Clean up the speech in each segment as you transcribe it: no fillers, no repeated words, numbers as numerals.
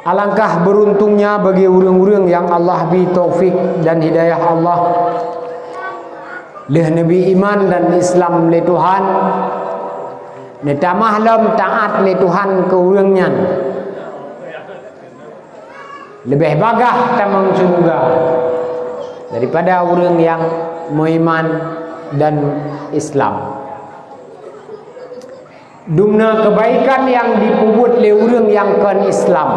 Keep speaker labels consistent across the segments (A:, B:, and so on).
A: Alangkah beruntungnya bagi orang-orang yang Allah beri taufik dan hidayah Allah leh nabi iman dan Islam le Tuhan, ne tamah lam taat le Tuhan ke orangnya. Lebih bagah tamang surga daripada orang yang beriman dan Islam. Dumna kebaikan yang dipubut oleh orang yang kan Islam,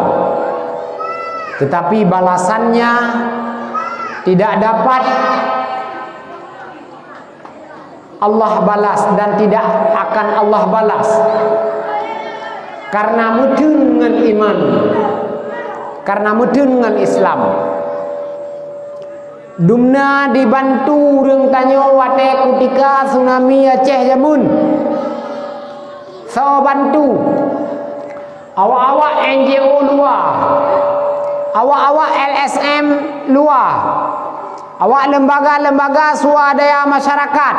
A: tetapi balasannya tidak dapat Allah balas dan tidak akan Allah balas karena mudun dengan iman, karena mudun dengan Islam. Dumna dibantu orang tanya wate kutika tsunami Aceh Jamun, so bantu awak-awak NGO luar, awak-awak LSM luar, awak lembaga-lembaga swadaya masyarakat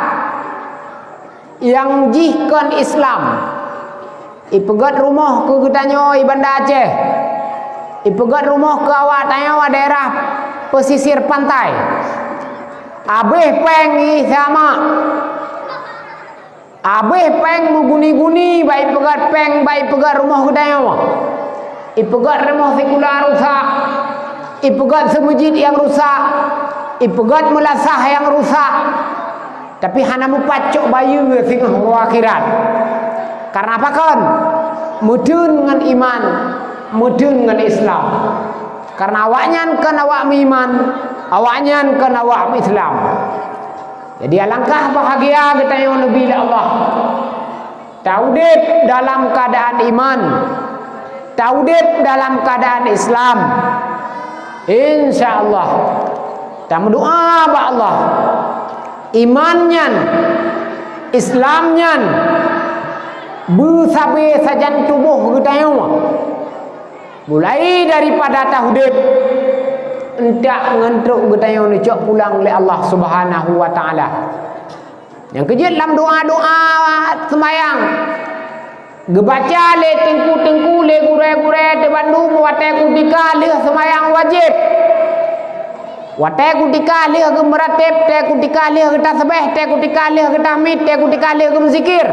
A: yang jihkan Islam. Ipegat rumah ke getanyo Bandar Aceh, ipegat rumah ke awak tanya daerah pesisir pantai, abeh peng sama, abeh peng muguni-guni baik pegat peng baik pegat rumah getanyo, ipegat rumah sekular rusak, ipegat semujid yang rusak, ipegat melasah yang rusak. Tapi hanamu pacok bayu singah akhirat. Karena apa kan? Mudun dengan iman, mudun dengan Islam. Karena awaknya kan awak iman, awaknya kan awak Islam. Jadi alangkah bahagia kita yang lebih Allah. Taudib dalam keadaan iman, taudib dalam keadaan Islam. Insyaallah. Kita berdoa kepada Allah. Imannya, Islamnya bersabe sajan tubuh kita semua. Mulai daripada tahdid entak ngantuk kita yang dicok pulang oleh Allah Subhanahu wa taala. Yang kejut dalam doa-doa sembahyang, gebaca le tengku-tengku le gure-gure te Bandung wate kutika le sembahyang wajib. Wate kutika lih ke meratib, te kutika lih ke tasbih, te kutika lih ke tahmid, te kutika lih ke zikir.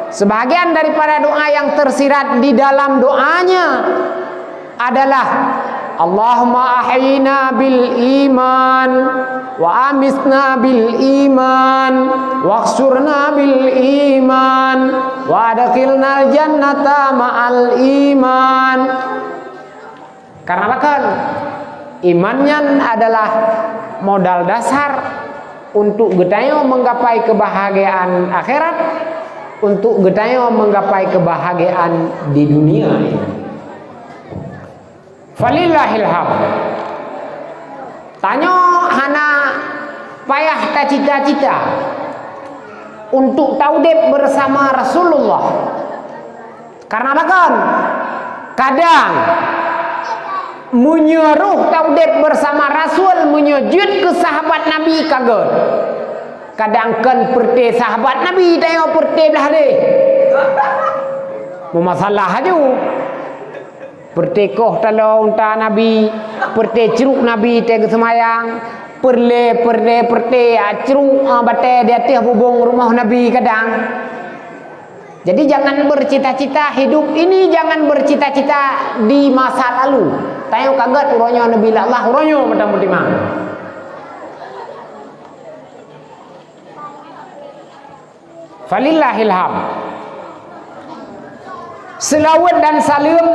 A: Sebagian daripada doa yang tersirat di dalam doanya adalah Allahumma ahyina bil iman wa amisna bil iman wa khsurna bil iman wa adkhilnal jannata ma'al iman. Karena apa kan? Imannya adalah modal dasar untuk getayo menggapai kebahagiaan akhirat, untuk getayo menggapai kebahagiaan di dunia ini. Falillahil hamd. Tanyo hana payah ta cita-cita untuk taudib bersama Rasulullah. Karena apa kan? Kadang menyuruh taudib bersama Rasul, menyujud ke sahabat Nabi kaget. Kadang kan perti sahabat Nabi tengok perti belah deh. Masalah aja. Perti koh talong ta Nabi, perti ceruk Nabi tengok semayang, perti ceruk bate di atas bubung rumah Nabi kadang. Jadi jangan bercita-cita hidup ini, jangan bercita-cita di masa lalu. Tayo kaget uronyo Nabi Allah uronyo mudah-mudahan. Falillahil hamd. Selawat dan salam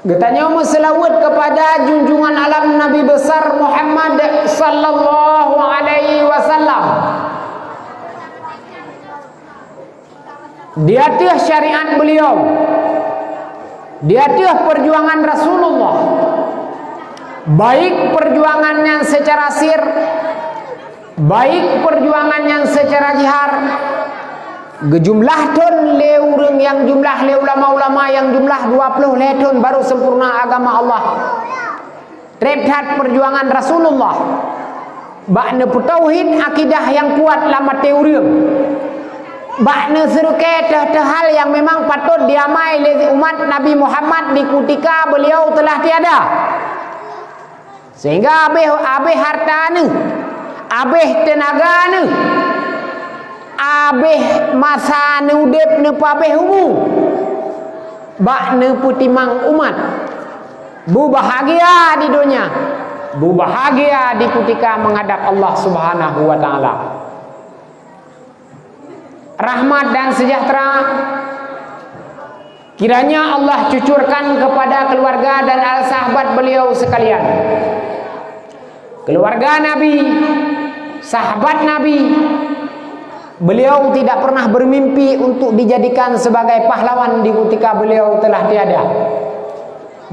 A: getanya selawat kepada junjungan alam Nabi besar Muhammad sallallahu alaihi wasallam. Di atas syariat beliau, di atas perjuangan Rasulullah, baik perjuangannya secara sir, baik perjuangannya secara jihar, gejumlah ton le urang yang jumlah le ulama-ulama yang jumlah 20 le ton baru sempurna agama Allah. Reptat perjuangan Rasulullah, bakna tauhid akidah yang kuat lama teurang. bakne seruke hal yang memang patut diamai oleh umat Nabi Muhammad di ketika beliau telah tiada. Sehingga abih harta ni, abih tenaga ni, abih masa ni udip ni pabih umur, bakne putimang umat bu bahagia di dunia, bu bahagia di ketika menghadap Allah Subhanahu wa taala. Rahmat dan sejahtera kiranya Allah cucurkan kepada keluarga dan al-sahabat beliau sekalian. Keluarga Nabi, sahabat Nabi, beliau tidak pernah bermimpi untuk dijadikan sebagai pahlawan di ketika beliau telah tiada.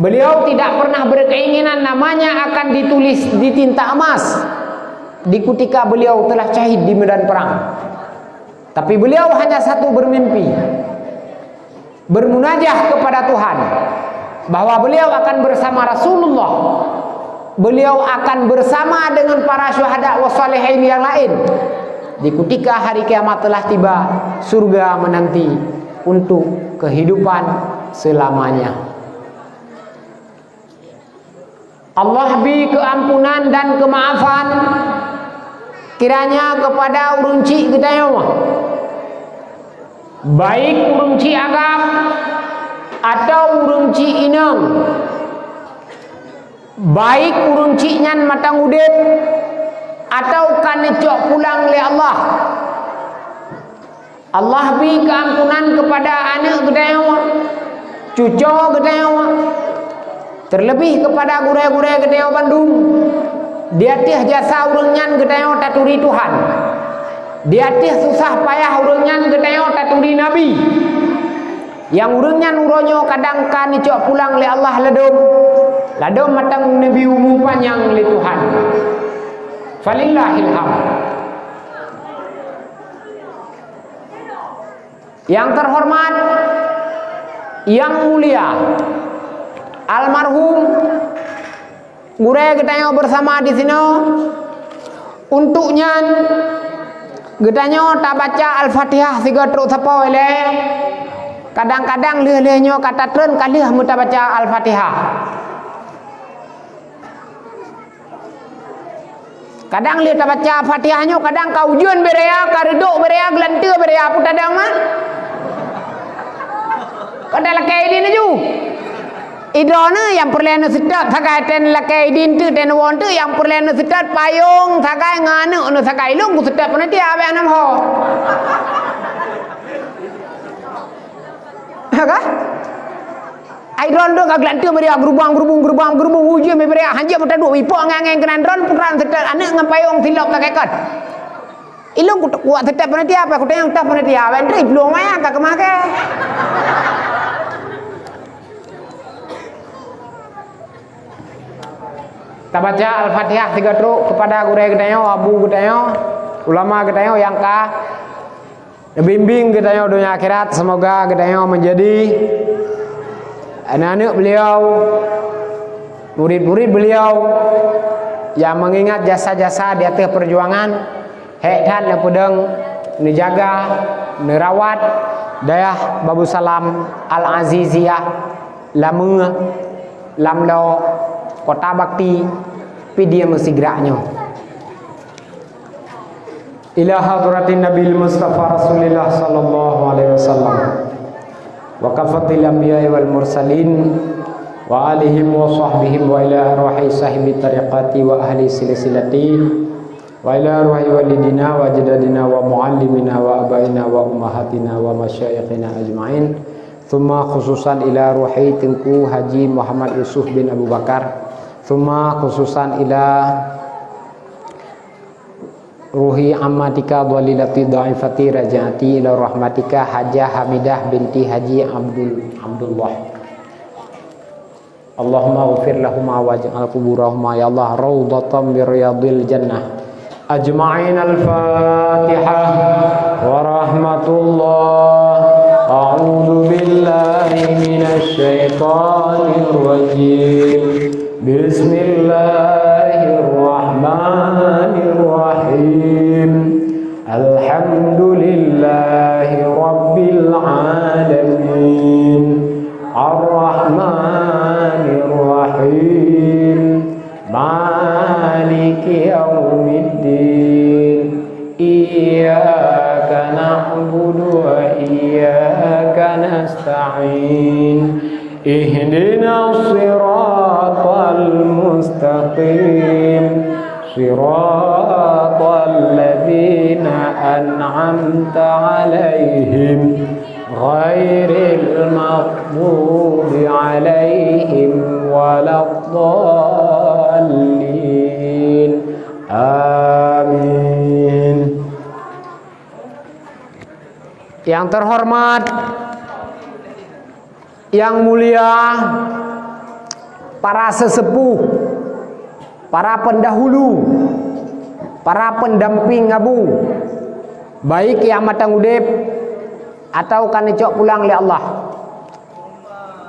A: Beliau tidak pernah berkeinginan namanya akan ditulis di tinta emas di ketika beliau telah syahid di medan perang. Tapi beliau hanya satu bermimpi, bermunajah kepada Tuhan, bahwa beliau akan bersama Rasulullah, beliau akan bersama dengan para syuhada wa salihin yang lain di ketika hari kiamat telah tiba, surga menanti untuk kehidupan selamanya. Allah bi keampunan dan kemaafan kiranya kepada urang cik gedaya mah, baik urang cik agam atau urang cik inang, baik urang cik nyan matang udip atau kan cok pulang le Allah. Allah bi keampunan kepada anak gedaya mah, cucu gedaya mah, terlebih kepada gurau-gurau gedaya Bandung. Dia tih jasa urangnya gedaya taturi Tuhan. Dia tih susah payah urangnya gedaya taturi Nabi. Yang urangnya nuronyo kadang kan cok pulang le Allah ladom matang Nabi umum panjang le Tuhan. Falillahil hamd. Yang terhormat, yang mulia, almarhum gure gedanya bersama di sini untuknya gedanya tak baca Al-Fatihah siga terus apa oleh kadang-kadang leh-lehnya kata tren kali mu tak baca Al-Fatihah. Kadang lihat tak baca Fatihahnya, kadang kau ujian berea, karedok berea, gelantir berea, pun tak ada man. Kadang lakai ini ju. Idrona yang perlena sedap sakai ten lakai din tu ten won tu yang perlena sedap payung sakai ngana nu sakai lu ku sedap pun dia abe anam ho. Ha? Idron tu kagak lantu beria gerubang uji me beria hanja pun duk ipok ngangen kenan dron puran sedap anak ngan payung silap sakai kat. Ilung ku kuat sedap pun dia apa ku tengok tak pun dia abe tu belum maya kak kemake. Tak baca Al-Fatihah 3 truk kepada guru gedaya, abu gedaya, ulama gedaya yang bimbing gedaya dunia akhirat. Semoga gedaya menjadi anak-anak beliau, murid-murid beliau yang mengingat jasa-jasa di atas perjuangan hek dan lepedeng dijaga, merawat dayah Babu Salam Al-Aziziyah lama lamlo kota bakti pidia mesigranya ila hadratin nabil mustafa rasulillah sallallahu alaihi wasallam wa kafatil anbiya wal mursalin wa alihim wa sahbihim wa ila arwahi sahibi tariqati wa ahli silsilati wa ila arwahi walidina wa jadadina wa muallimina wa abaina wa ummahatina wa masyayikhina ajma'in. Thumma khususan ila ruhi Tengku Haji Muhammad Yusuf bin Abu Bakar. Thumma khususan ila ruhi ammatika dhalilati dhaifati rajati ila rahmatika Hajah Hamidah binti Haji Abdullah. Allahumma ghfir lahumma waj'al quburahuma ya Allah rawdatan min riyadil jannah ajma'in. Al-Fatihah wa rahmatullah. A'udzu billahi minasy syaithanir rajim. Bismillahirrahmanirrahim. Alhamdulillahi Rahmanir Rahim Maliki Yaumiddin Iyyaka na'budu wa iyyaka nasta'in Ihdinas siratal mustaqim Siratal ladzina an'amta 'alaihim ghairil maghdubi 'alaihim waladdallin. Amin. Yang terhormat, yang mulia, para sesepuh, para pendahulu, para pendamping abu, baik yang matang udip atau kan cok pulang oleh Allah.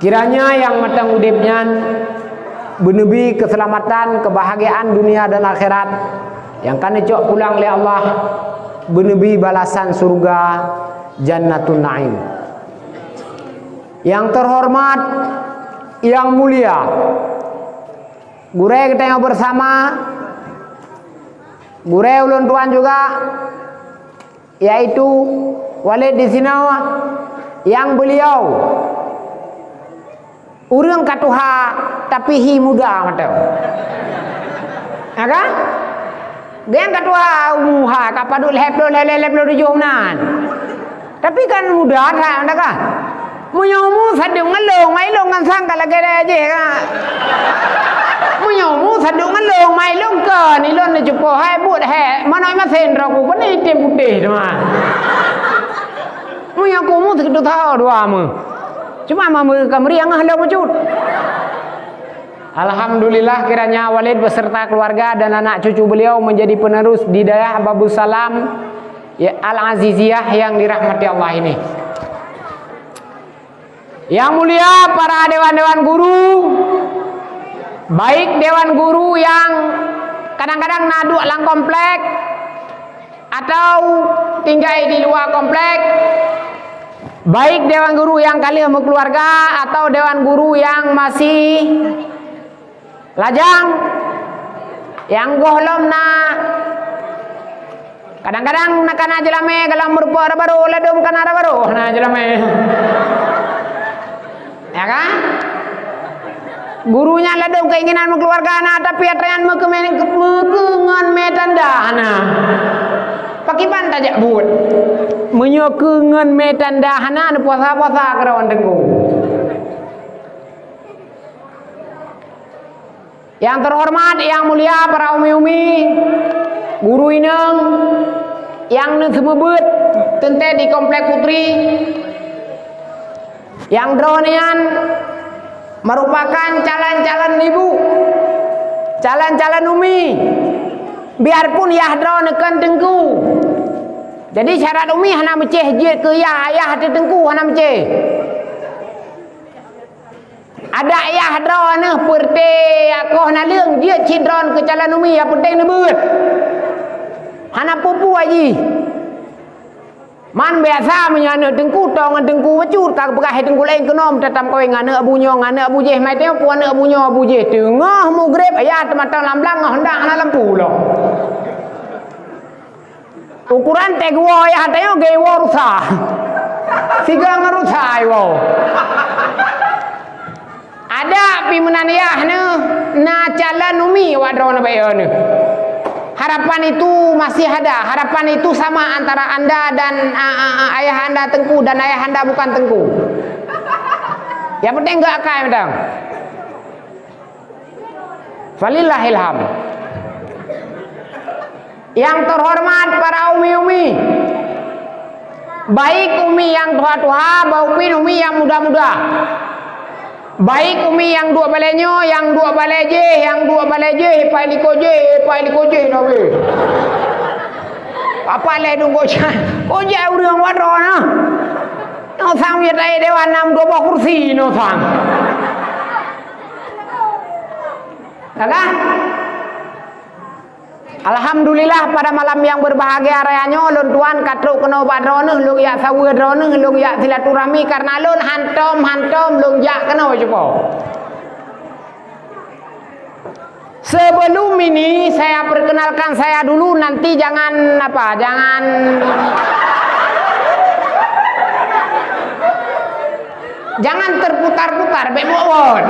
A: Kiranya yang matang udipnya benebi keselamatan, kebahagiaan dunia dan akhirat, yang kan cok pulang oleh Allah benebi balasan surga Jannatun Naim. Yang terhormat, yang mulia, gure kita yang bersama, gure ulun tuan juga, yaitu Walid di sini, yang beliau urang katuha tapi hi muda matau, ya kan? Dia katuha umuha kapadu leplo di jomnan, tapi kan muda tak, ada kan? Munyomu sadung ngelong mai long kan sang kala gede aja kan. Munyomu sadung ngelong mai long ke ni lon ni jupo hai but hai manoi ma sen ro ku pani tem putih tu mah. Munyoku mu tu tahu dua mu. Cuma mamu kamriang hendak wujud. Alhamdulillah kiranya Walid beserta keluarga dan anak cucu beliau menjadi penerus di daerah Babus Salam ya Al-Aziziyah yang dirahmati Allah ini. Yang mulia para dewan-dewan guru, baik dewan guru yang kadang-kadang naduk lang komplek atau tinggal di luar komplek, baik dewan guru yang kali sama keluarga atau dewan guru yang masih lajang, yang gohlom na kadang-kadang nak kana jelame kalau merupa baru ladum kana baru na jelame. Ya kan? Gurunya ladung keinginan keluarga anak tapi atrian mekengan metanda ana. Pakiban tajak buat. Menyokengan metanda ana puasa-puasa kerawan tengku. Yang terhormat, yang mulia para umi-umi, guru ineng yang semebut tente di komplek Putri. Yang dronian merupakan calon-calon ibu, calon-calon umi, biarpun yah drone nekan tengku. Jadi syarat umi hana meceh je ke ayah hati tengku hana meceh. Ada ayah drone perte aku hana leung dia cidron ke calon umi yang penting nebut. Hana pupu aji. Man biasa menyana tengku tong tengku wacut tak pegah tengku lain kenom tatam kowe ngana abunyo ngana abujeh mai teh puan abunyo abujeh tengah mu grep ayat matang lamblang hendak ana lampu lo ukuran teh gua ya teh ge rusa siga ngarusa ayo ada pimenan yah na calon umi wadrona bayo ne. Harapan itu masih ada. Harapan itu sama antara anda dan ayah anda tengku dan ayah anda bukan tengku. Yang penting enggak akan medang. Falillahilham. Yang terhormat para umi-umi, baik umi yang tua-tua maupun umi yang muda-muda, baik umi yang dua balenyo, yang dua baleje, pai likoje nawe. Apa le dunggo chan? Koje urang wadro na. No sang ye dai dewan nam dua kursi no sang. Kakak? Alhamdulillah pada malam yang berbahagia rayanya lun tuan katruk kena badrone lung yak sawe drone lung yak silaturahmi karena lun hantom lung yak kena cupo. Sebelum ini saya perkenalkan saya dulu, nanti jangan jangan terputar-putar bebot.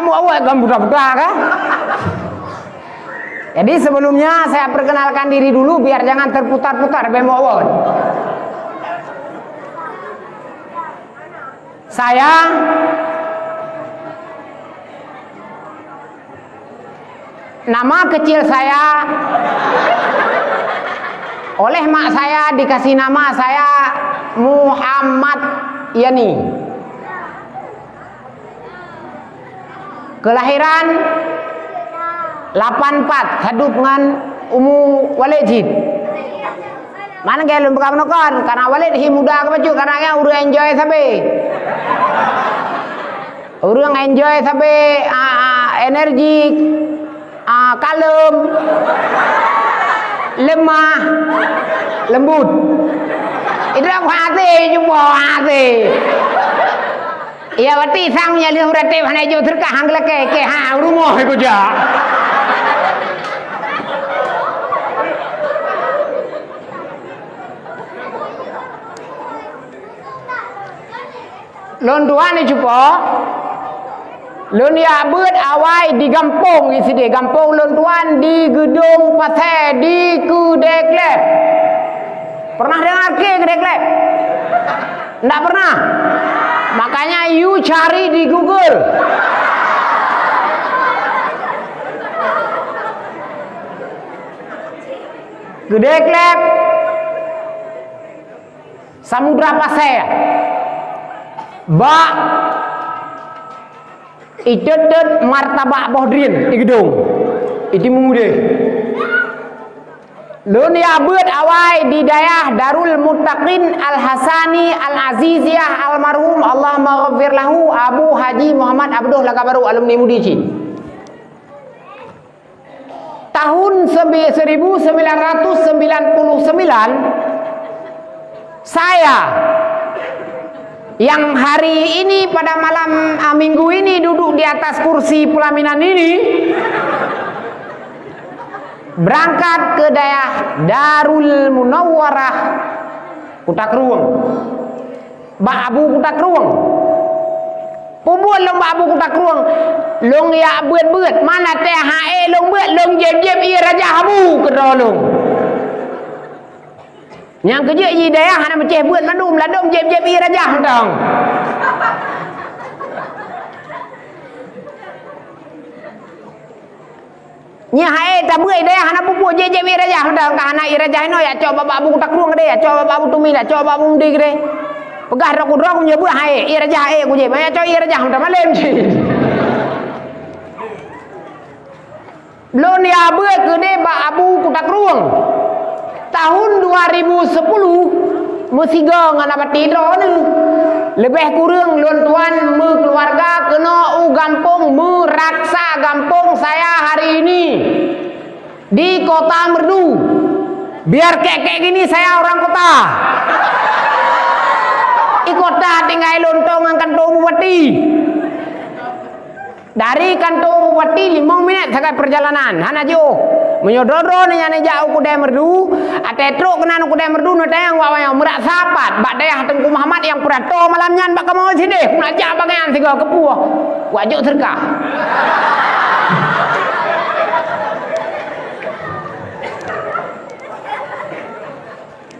A: Mau awak kan buta-buta kah? Jadi sebelumnya saya perkenalkan diri dulu biar jangan terputar-putar bemowon. Saya nama kecil saya oleh mak saya dikasih nama saya Muhammad Yani. Kelahiran 84 hadup dengan Umu Walid. Mana gaya lu bukan menokon karena Walid hi muda ke baju karena yang urang enjoy sampai. Urang enjoy sampai energi kalem lemah lembut. Itu aku hati jumpa hati. Iya berarti sang menyalih hurate mana jo terkah hangla ke rumah aku ja. Lon dua ni cupo. Lon ya buat awai di kampung isi di kampung lon tuan di gedung pasai di Kudeklep. Pernah dengar ke Kudeklep? Enggak pernah. Makanya you cari di Google. Kudeklep Samudra Pasai. Ba Itetet martabak bohdrin di gedung. Itu mudah. Lun ya buat awai di dayah Darul Muttaqin Al-Hasani Al-Aziziyah Almarhum Allah maghfir lahu Abu Haji Muhammad Abduh Lakabaru alumni Mudici. Tahun 1999 saya yang hari ini pada malam minggu ini duduk di atas kursi pelaminan ini berangkat ke daerah Darul Munawwarah Kutak Ruang. Mbak Abu Kutak Ruang. Pembuat long Mbak Abu Kutak Ruang. Long ya buat mana THE long buat long jem i Raja Abu kedolong. Yang kerja di daerah hana macam buat madum ladom jem i Raja dong. Nya hae ta buai deh hana pupu je Raja dah ka hana Raja no ya coba bapak abu tak ruang deh ya coba bapak abu tumi lah coba bapak mundi deh pegah rak udra ku nyebu hae Raja hae ku je ya coba Raja dah malem je belum ya buat ke deh bapak abu tak ruang tahun 2010 musiga ngana patidro ni lebih kurang lon tuan me keluarga kena gampung meraksa gampung saya hari ini di Kota Merdu. Biar kayak gini saya orang kota. Di kota tinggal lontong kantong Bupati. Dari kantong Bupati 5 menit sekali perjalanan. Hana jauh. Menyodoro ni nyane jauh Kudai Merdu, atetruk kena Kudai Merdu no tayang wawang merak sapat, bak dayah Tengku Muhammad yang purato malamnya bak kamu sini, nak jak bagian tiga kepuah. Wajib serkah.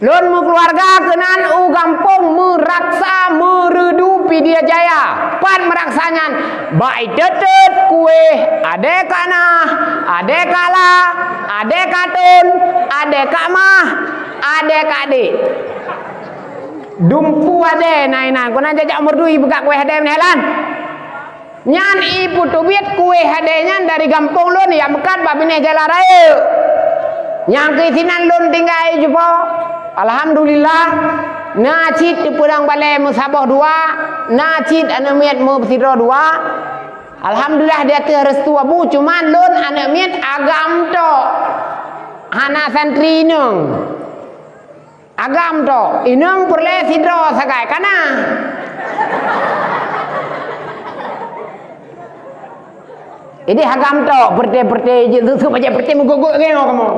A: Lon mu keluarga kenan gampung meraksa meredupi dia jaya. Pan meraksanya baik detet kue ade kana ade kala ade katun ade kamah ade kadik dumpu ade nainan kena jajak merdu ibu kak kue ade menelan nyan ibu tubit kue hadenya dari kampung lon ya mekat babine jalan raya yang kisinan lon tinggal jupo Alhamdulillah nacid di pedang balai musabah dua, nacid anak miat bersidra dua. Alhamdulillah dia tu restu abu, cuman lon anak miat agam to. Hana santri nung. Agam to, inung perle sidra sagai kana. Ini agam to, berte-berte je tu macam berte muguguk ke kamu.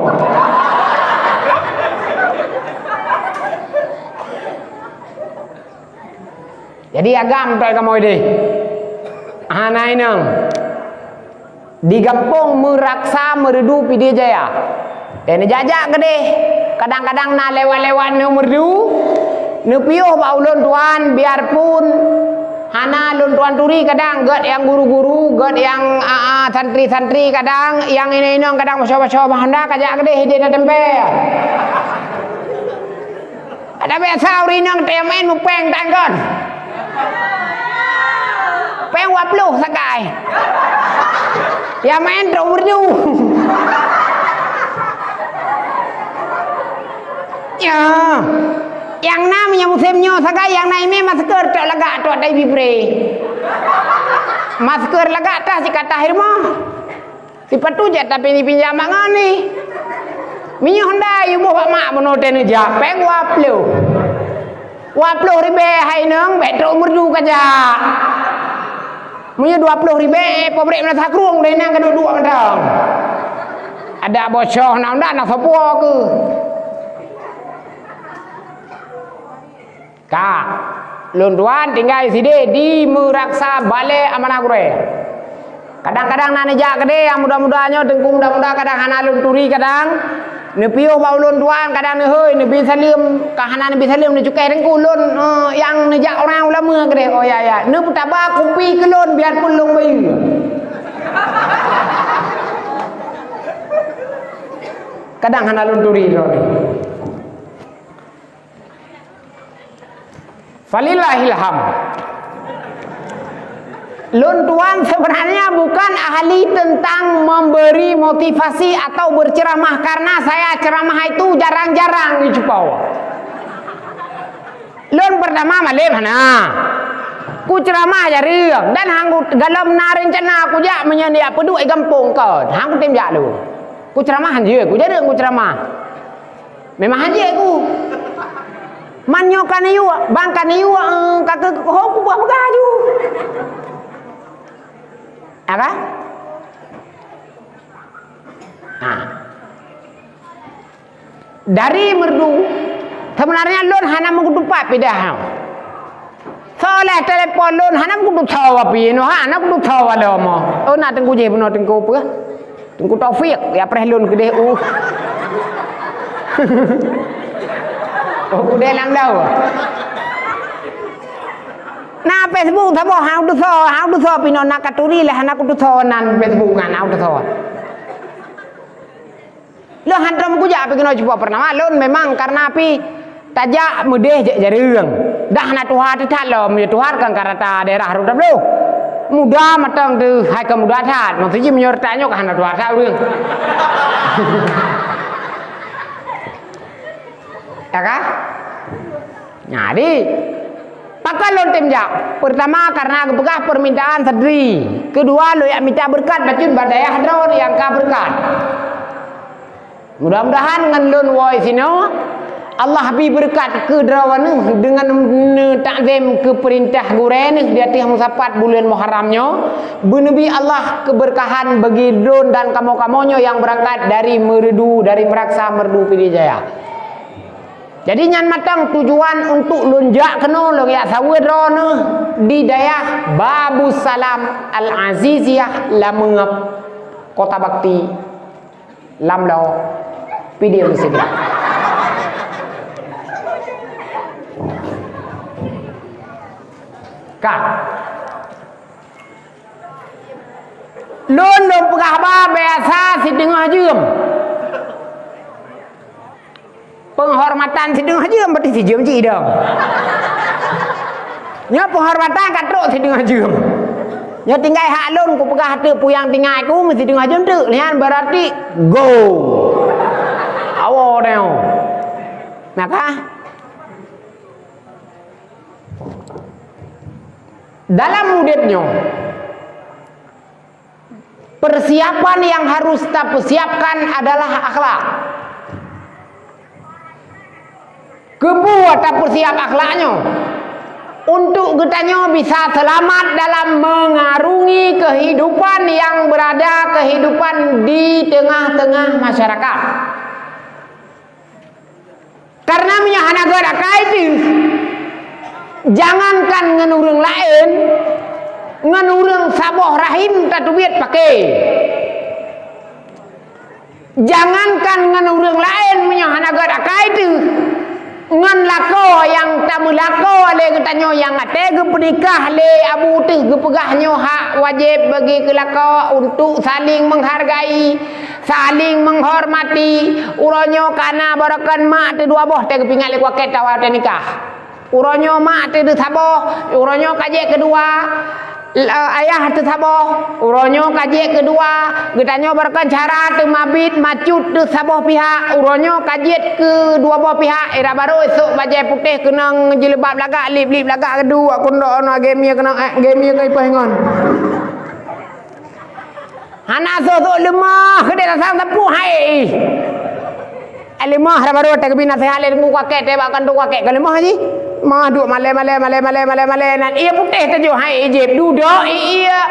A: Jadi agam tu kamu ini. Hana inung. Di kampung Meraksa Merdu Pidijaya. Dan jajak gede. Kadang-kadang na lewat-lewat nu merdu. Nu piuh ba ulun tuan biarpun hana ulun tuan turi kadang god yang guru-guru, god yang santri-santri kadang yang ini kadang masya-masya hendak kajak gede hidina tempe. Ada biasa urinang temen mupeng tanggon. Peng wapluh sakai. Ya main terus merdu. Ya. Yang namanya musimnya sakai yang naik ni masker tak lagak tak ada bipre. Masker lagak tak si kata hirma. Si patu je tapi ni pinjam mangan ni. Minyak Honda ibu pak mak benoten aja. Peng wapluh. Wapluh ribe hai nang betro merdu kaja. Punya 20 ribu, pabrik mana sakrung dah nang kedua-dua macam. Ada bocor nak nak sepua ke? Kak, lun tuan tinggal sini di Meraksa Balai Amanagure. Kadang-kadang nak nejak gede yang muda-mudanya tengku muda-muda kadang hana lun turi kadang. Nepiuh bau lun tuan kadang ne heuy Nabi Salim kahana Nabi Salim ne cukai tengku lun yang nejak orang ulama gede. Oh ya. Ne putaba kumpi ke lun biarpun lung bayi. Kadang hana lun turi lun. Falillahil hamd. Lun tuan sebenarnya bukan ahli tentang memberi motivasi atau berceramah karena saya ceramah itu jarang-jarang di Cupau. Lun pertama malem hana. Ku ceramah jari dan hang galam na rencana ku jak menyendia peduk ai kampung kau. Hang tim jak lu. Ku ceramah je, ku jadi ku ceramah. Memang haji aku. Manyo kan iu, bang kan iu kakak ho ku buat begaju. Apa? Dari merdu sebenarnya lun hana mengudupat pidah. Soleh telepon lun hana mengudup tawa pi no hana mengudup tawa lo mo. Oh nak tengku je benar tengku apa? Tengku Taufik ya preh lun gede Oh udah lang dah. Nah Facebook thabo hang du so pino nak katuri lah anak du so nan Facebook ngan au du so. Lo hantam ku ja pigno coba pernah lon memang karena api tajak mudeh jareung. Dah na tuha tat lo me tuha kan karata daerah rudap lo. Muda matang tu hai ke muda tat maksudnya menyortanya ke hana tuha tat reung. Ya kan? Jadi maka lon temjak. Pertama karena kepegah permintaan sedri. Kedua lo yang minta berkat bacun badaya hadron yang ka berkat. Mudah-mudahan dengan lon woi sino Allah bi berkat ke drawan dengan takzim ke perintah guren di atas musapat bulan Muharramnya. Benabi Allah keberkahan bagi lon dan kamu-kamunya yang berangkat dari Merdu, dari Meraksa Merdu Pidijaya. Jadi nyan matang tujuan untuk lunjak kena lo ya sawit rono di daerah Babu Salam Al Aziziyah Lamengep Kota Bakti Lamlau Pidi Segera. Kak lon pegah ba biasa si tengah jam. Penghormatan sedeng aja berarti sejam je dah. Nya penghormatan katruk sedeng aja. Nya tinggal hak lon ku pegah hati puyang tinggal ku mesti sedeng aja tu. Lihat berarti go. Awo dah. Maka dalam hidupnya persiapan yang harus kita persiapkan adalah akhlak. Kebuat tak persiap akhlaknya untuk kitanya bisa selamat dalam mengarungi kehidupan yang berada kehidupan di tengah-tengah masyarakat. Karena menyahana geraka itu jangankan ngenurung lain, ngenurung saboh rahim tatubiat pakai. Jangankan ngenurung lain menyahana geraka itu ngan lako yang tamu lako le katanya yang ate ge pernikah le abu teh ge pegahnya hak wajib bagi ke lako untuk saling menghargai, saling menghormati. Uronyo kana barakan mak te dua boh te kepingat le kuaket tawa te nikah. Uronyo mak te de saboh, uronyo kaje kedua ayah te saboh, uronyo kaje kedua getanyo barakan cara te mabit macut te saboh pihak, uronyo kaje kedua belah pihak. Era baru esok bajai putih kena jilbab lagak lip lagak kedua kondo ono gemia kena gemia kai pahengon. Hana so lemah ke dia sang tepu hai. Lemah era baru te bina sehat le mu kakek te bakan tu kakek ke lemah haji. Mah duk male nan ia putih tu hai ejep duduk ia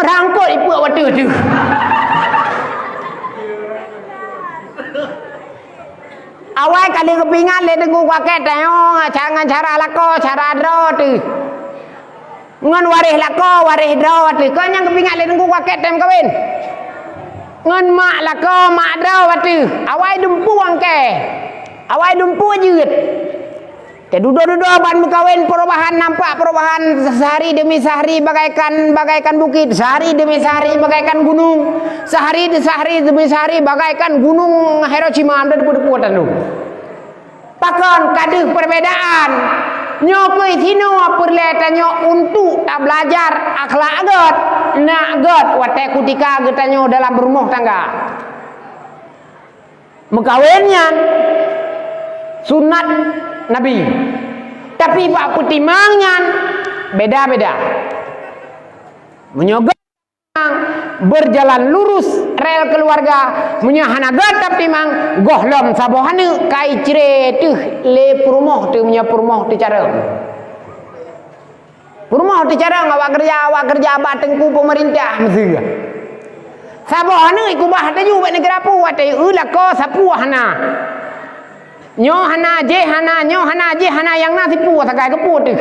A: rangkut ipu waktu tu. Awal kali kepingan le dengu kakek tengok jangan cara lako cara dro tu. Ngan waris lako waris dro tu. Kau yang kepingan le dengu kakek tem kawin. Ngan mak lako mak dro tu. Awal dumpu angke. Awal dumpu jeut. Te duduk-duduk ban berkawin perubahan nampak perubahan sehari demi sehari bagaikan bukit, sehari demi sehari bagaikan gunung, sehari demi sehari bagaikan gunung Hiroshima ada depu-depuan tu. Pakon kaduh perbedaan. Nyokoi sino perletanyo untuk tak belajar akhlak agat, nak agat wate kutika getanyo dalam berumah tangga. Mekawinnya sunat Nabi. Tapi pak pertimbangannya beda-beda. Menyogok berjalan lurus rel keluarga menyahana gatap timang gohlom sabohane kai cire tuh le perumoh tu punya perumoh tu cara. Perumoh tu cara awak kerja batengku pemerintah mesti. Sabohane iku bah tu juga negara pu watai ulah ko sapuahna. Nyohana jehana yang nasi puah sakai kepu tu.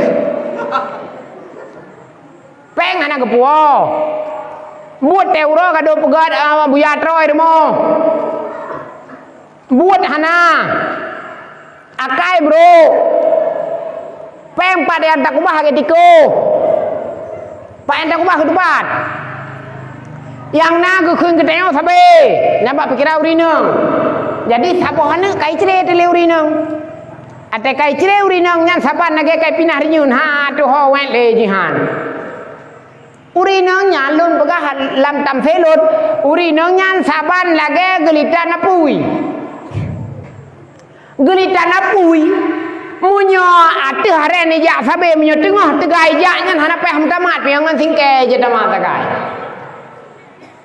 A: Peng hana kepu. Buat teuro kado pegat buya troy demo. Buat hana. Akai bro. Peng pada yang tak kubah ketiko. Pak yang tak kubah ketupat. Yang na kekun ketengok sabe. Nampak pikirau rinang. Jadi sabohane kai cire tele urinang. Ate kai cire urinang nyan saban nage kai pinah rinyun ha tu ho wen le jihan. Urinang nyan lun pegah lam tam selut. Urinang nyan saban lage gelita napui. Gelita napui. Munyo ate hare ni jak sabe munyo tengah tegai jak nyan hana pe ham tamat pi ngan singke je tamat tegai.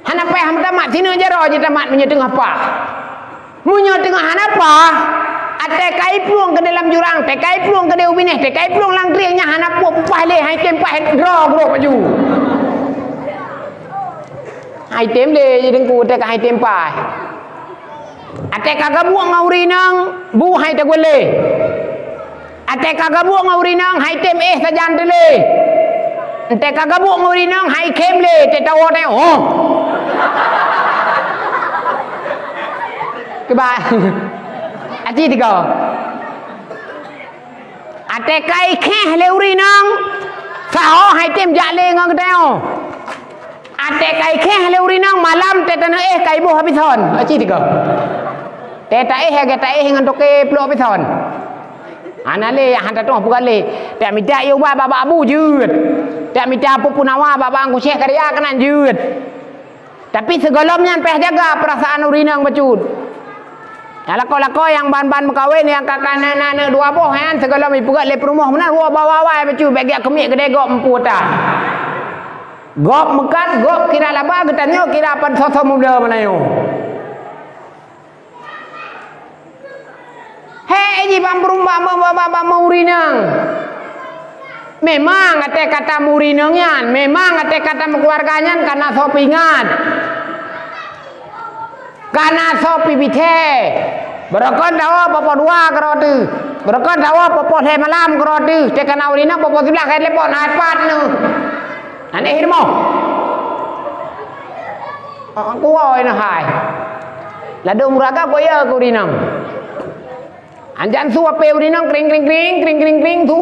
A: Hana pe ham tamat sinu jero je tamat munyo tengah pa. Munyo tengah hanapa ate kai pluang ke dalam jurang te kai pluang ke deu bineh te kai pluang lang triangnya hanapa pupah le hai tem pah dro bro baju hai tem le jeung ku te hai tem pah ate kagak buang ngauri nang bu hai te gole ate kagak buang ngauri nang hai tem sajan te le ate kagak buang ngauri nang hai kem le te tawo te oh Keba aji tiga ate kai kheh le uri nang sao hai tem ja le ngang teo ate kai kheh le uri nang malam te tana kai bo habithon aji tiga te ta ge ta ngan toke plo habithon anale han ta tong bukan le te mita yo ba baba abu jeut te mita pupunawa baba angku syekh karya kanan jeut tapi segolomnya peh jaga perasaan uri nang bacut Ya lako-lako yang ban-ban berkahwin yang kakak anak-anak dua boh kan segala mi pegat le rumah mana ruah bawa-bawa bacu bagi kemik kedai gop empu ta. Gop mekat gop kira laba getanyo kira pan soso muda mana yo. Hei ji pambrumba baba murinang. Memang ate kata murinangnya, memang ate kata keluarganya karena sopingan. Karena sopi bite berakon dawa popo dua keroti berakon dawa popo he malam keroti tekan awrina popo sebelah kayak lepon iPad nu aneh hirmo aku oi na hai ladu muraga koya kurinang anjan suwa pe urinang kring tu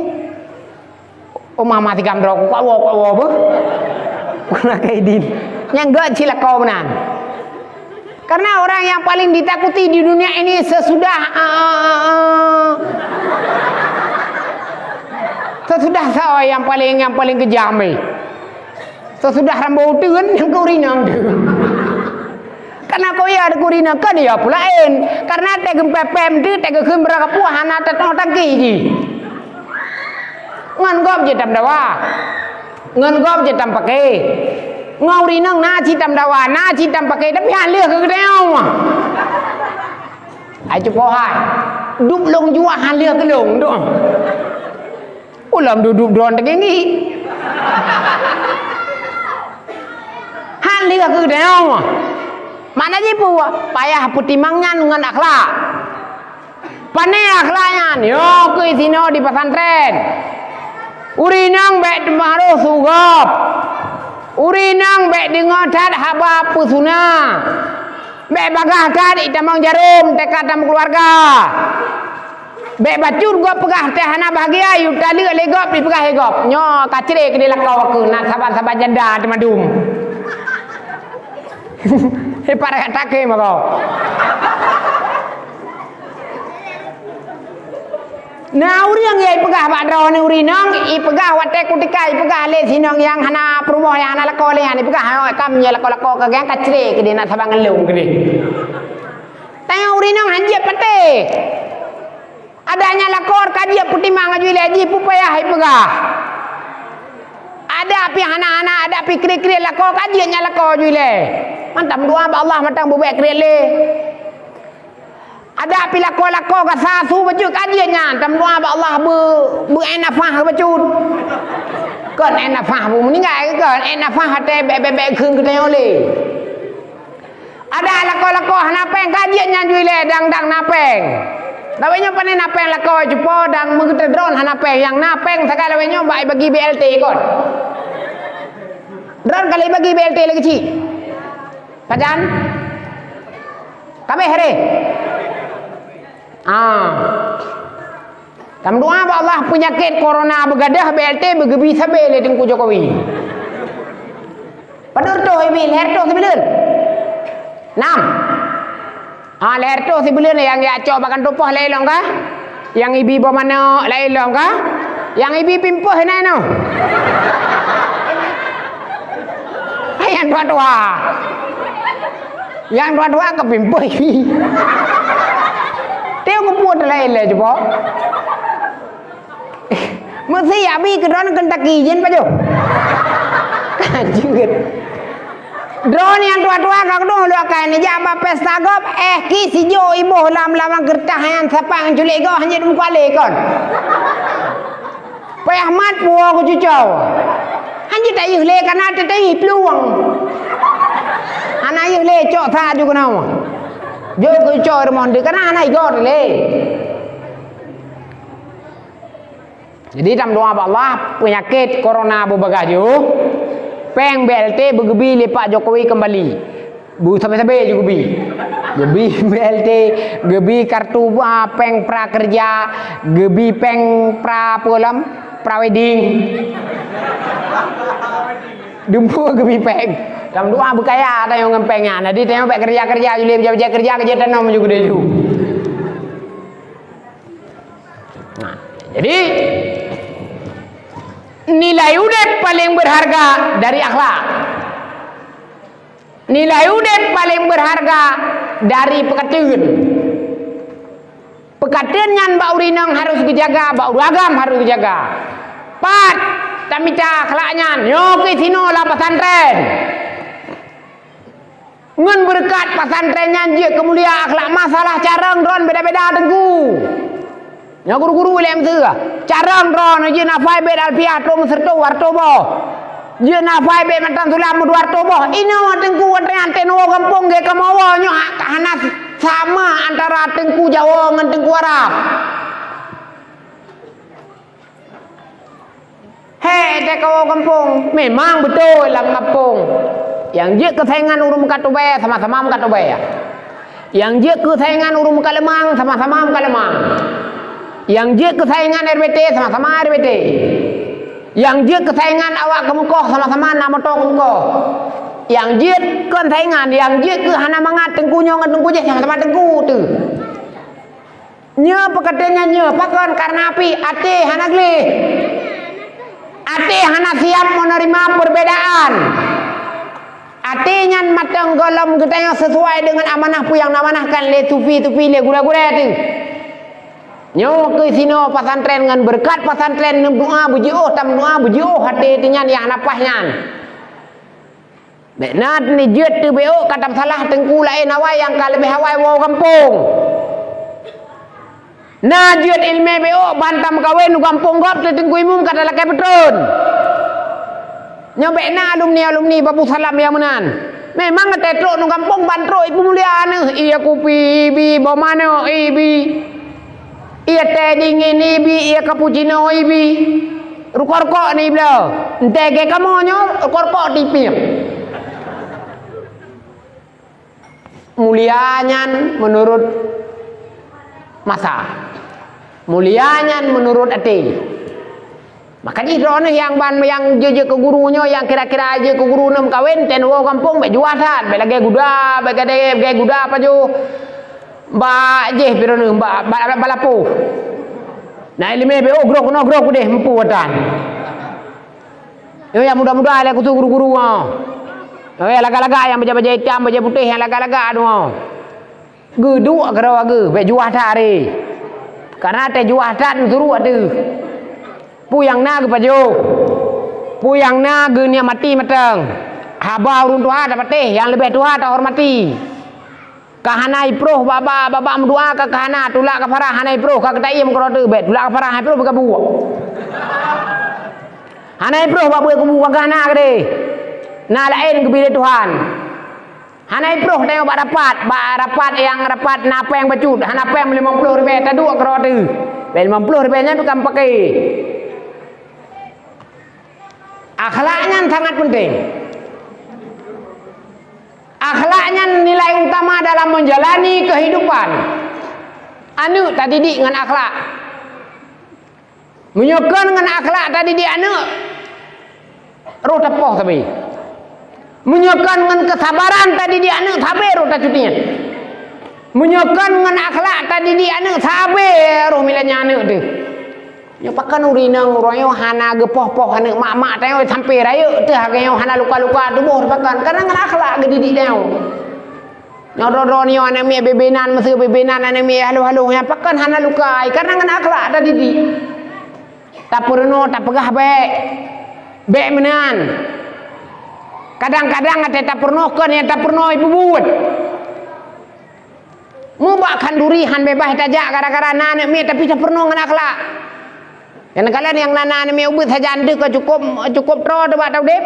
A: oh mama tikam dro ku awo bu kuna kaidin yang gak cila kau menan. Karena orang yang paling ditakuti di dunia ini sesudah sawa yang paling kejam sesudah rambut tuan yang kurinang karena kau ya ada kurinang kan ya pulain karena tegem pepem tu tegem berapa puah anak tetong tangki ji ngan gop je tam dawa ngan gop je tam pakai ngau rinang na chi tam dawa na chi tam pakai tapi han lia ke kedeu ai chu po hai đúc lông jua han lia ke long tu ulam duduk don te ngi han lia ke kedeu mana ji pu payah putimangnya ngan akhlak pane akhlaknya yo ke sino di pesantren urinang be maro sugap urinang be dengar tat haba pusuna be bagah tat itamang jarum tekat tam keluarga be bacur gua pegah teh hana bahagia yu tali le gop di pegah gop nyo kacire ke dilakau ke na sabar-sabar janda di madum he para tak ke mako nah uriang ya pegah bak dro ni urinang i pegah wate kutika i pegah le sinong yang hana perumoh yang hana lako le ni pegah kam nya lako ke gang kacre ke dia nak sabang ngelung ke dia tanya urinang hanje pate adanya lakor ka dia putimang aju le ji pupaya hai pegah ada api hana ada api kri-kri lako ka dia nya lako aju le mantam doa ba Allah matang bubek kri le ada api lako ka sasu baju kajiannya tam doa ba Allah bu enafah baju kon enafah bu meninggal kon enafah hate be khung ke le ada lako hana peng kajiannya juile dang napeng lawenyo pane napeng lako jupo dang mengete drone hana peng yang napeng sakala lawenyo bai bagi BLT kon drone kali bagi BLT lagi ci kajan kami here tam doa ba Allah penyakit corona begadah BLT begebi sabe le tengku Jokowi padur to ibi leher to sibileun 6 leher to sibileun yang ya coba kan tupoh le long ka yang ibi ba mana le long ka yang ibi pimpoh nai no yang dua yang dua ke pimpoh ibi Teo keput lain le coba. Mesti abi kedon Kentucky jen pajo. Kajut. Drone yang tua-tua kau dong lu akan ni jaba pesta gop ki si jo ibu lam gertah yang sapang culik go hanya dum kuale kon. Payah mat puo ku cucau. Hanya tak yuh le kana te peluang. Ana yuh le cok tha ju kenau. Jo ku cor mon de kana nai god le jadi tam doa Allah penyakit corona berbagah jo peng BLT begebi le Pak Jokowi kembali bu sampai juga gebi BLT gebi kartu peng prakerja gebi peng pra pulam pra wedding dumpu gebi peng tam doa berkaya ada yang ngempengnya nanti tengok pak kerja juli kerja tanam juga dia juga nah jadi nilai udep paling berharga dari akhlak nilai udep paling berharga dari pekatun Berkatanya bau rinang harus dijaga, bau agam harus dijaga. Pat, tamita akhlaknya, nyoki sino lah pesantren. Ngan berkat pesantrennya je kemuliaan akhlak masalah carang dron beda-beda tengku. Nya guru-guru boleh mesti carang dron je nafai bed alfiah to serto warto bo. Je nafai bed matan sulam warto bo. Ino tengku wadrian teno kampung ge kamawa nyo hanas sama antara tengku Jawa dengan tengku Arab. Hei, kau kampung memang betul lah kampung. Yang je kesayangan urung muka tobe sama-sama muka tobe ya. Yang je kesayangan urung muka lemang sama-sama muka lemang. Yang je kesayangan RBT sama-sama RBT. Yang je kesayangan awak kemukoh sama-sama nama to kemukoh. Yang je kesayangan, yang je ke hana mangat tengkunya dengan tengku je sama-sama tengku tu. Nya pekatenya nya pakon karena api ate hana gle. Ate hana siap menerima perbedaan. Artinya matang golom kita yang sesuai dengan amanah pu yang namanahkan le tupi le gula-gula tu. Nyo ke sino pesantren dengan berkat pesantren doa buji'uh tam doa buji'uh hati tinyan yang napahnya. Nek nat ni jet tu beo kata salah tengku lain awai yang ka lebih awai wau kampung. Na jet ilme beo bantam kawin kampung gop tu tengku imum kata lakai petron. Nyobek na alumni babu salam yang menan. Memang tetrok nu kampung bantro ibu mulia ne. Iya kopi ibi bomano ibi. Iya teh dingin ibi, iya cappuccino ibi. Rukor-kok ni belo. Ente ke kamu nyo rukor-kok tipi. Mulianya menurut masa. Mulianya menurut ati. Maka di drone yang je ke gurunya yang kira-kira aja ke guru nem kawin ten wo kampung be juasan be lagi guda be gade guda apa jo ba je piro ne ba balapo nah ilme be grok deh empu watan yo yang muda-muda le kutu guru-guru yo laga-laga yang baja-baja hitam baja putih yang laga-laga anu gedu karawa ge be juasan re karena te juasan suruh atu puyang na ke pajo puyang na ge nia mati mateng haba urun tua dapat teh yang lebih tua tak hormati kahanai proh baba mdua ka kahana tulak ka farah hanai proh ka ketai em krote bet tulak ka farah hai proh ka bu hanai proh babu ku bu ka kahana gede na lain ke bila Tuhan hanai proh tengok ba rapat yang rapat napa yang bacut hanapa yang 50 ribu tadu krote bet 50 ribu nya tukang pakai. Akhlaknya sangat penting. Akhlaknya nilai utama dalam menjalani kehidupan. Anu tadi di dengan akhlak. Menyokong dengan akhlak tadi di anu. Roh tepoh tapi. Menyokong dengan kesabaran tadi di anu sabar roh cutinya. Menyokong dengan akhlak tadi di anu sabar roh milanya anu tu. Yo pakan urinang royo hana gepoh-poh hana mak-mak tayo sampai raya teh hagayo hana luka-luka tubuh pakan karena ngan akhlak gedidik tayo. Nyododo ni ana mi bebenan mesti bebenan ana mi halu-halu yang pakan hana luka karena ngan akhlak ada didik. Tak perno tak pegah be menan. Kadang-kadang ada tak perno kan yang tak perno ibu buat. Mu bak kanduri han bebas tajak gara-gara nana mi tapi tak perno ngan akhlak. Yang kalian yang nana ni ubut saja anda ke cukup tro debat tau dep.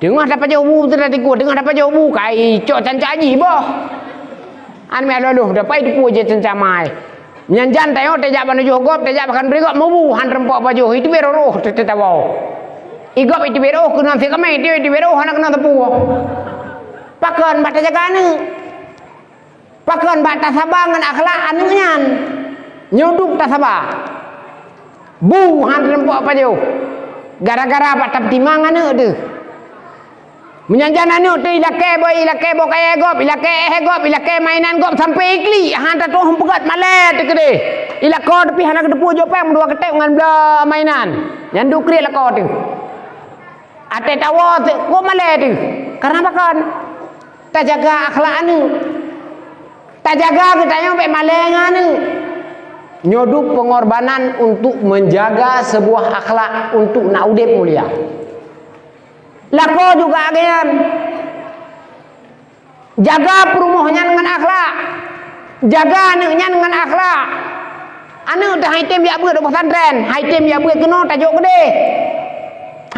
A: Dengar dapat jauh tu tadi ku dengar dapat jauh kai cok cancaji boh. An me lalu dapat itu je cancamai. Nyanjan tayo tejak banu jogop tejak bahkan berigop mubu han rempok baju itu beroh tetawau. Igop itu beroh kena si kami itu beroh han kena tepu. Pakon bata jagane. Pakon bata sabangan akhlak anunya. Nyudup tak sabar. Bu han rempok apa jauh gara-gara patap timangan tu menyanjan anu tu ilake bo kaya gop ilake mainan gop sampai ikli han tak toh pegat malet tu kede ilako tapi han ke depu jopeng dua ketek dengan bela mainan nyandu kri lako tu ate tawo tu ko malet tu karena apa kan tak jaga akhlak anu tak jaga kita yang pe maleng anu Nyoduk pengorbanan untuk menjaga sebuah akhlak untuk nak udip mulia. Lako juga agen. Jaga perumuhnya dengan akhlak. Jaga anaknya dengan akhlak. Anak dah item ya buat pesantren, item ya buat kena tajuk gede.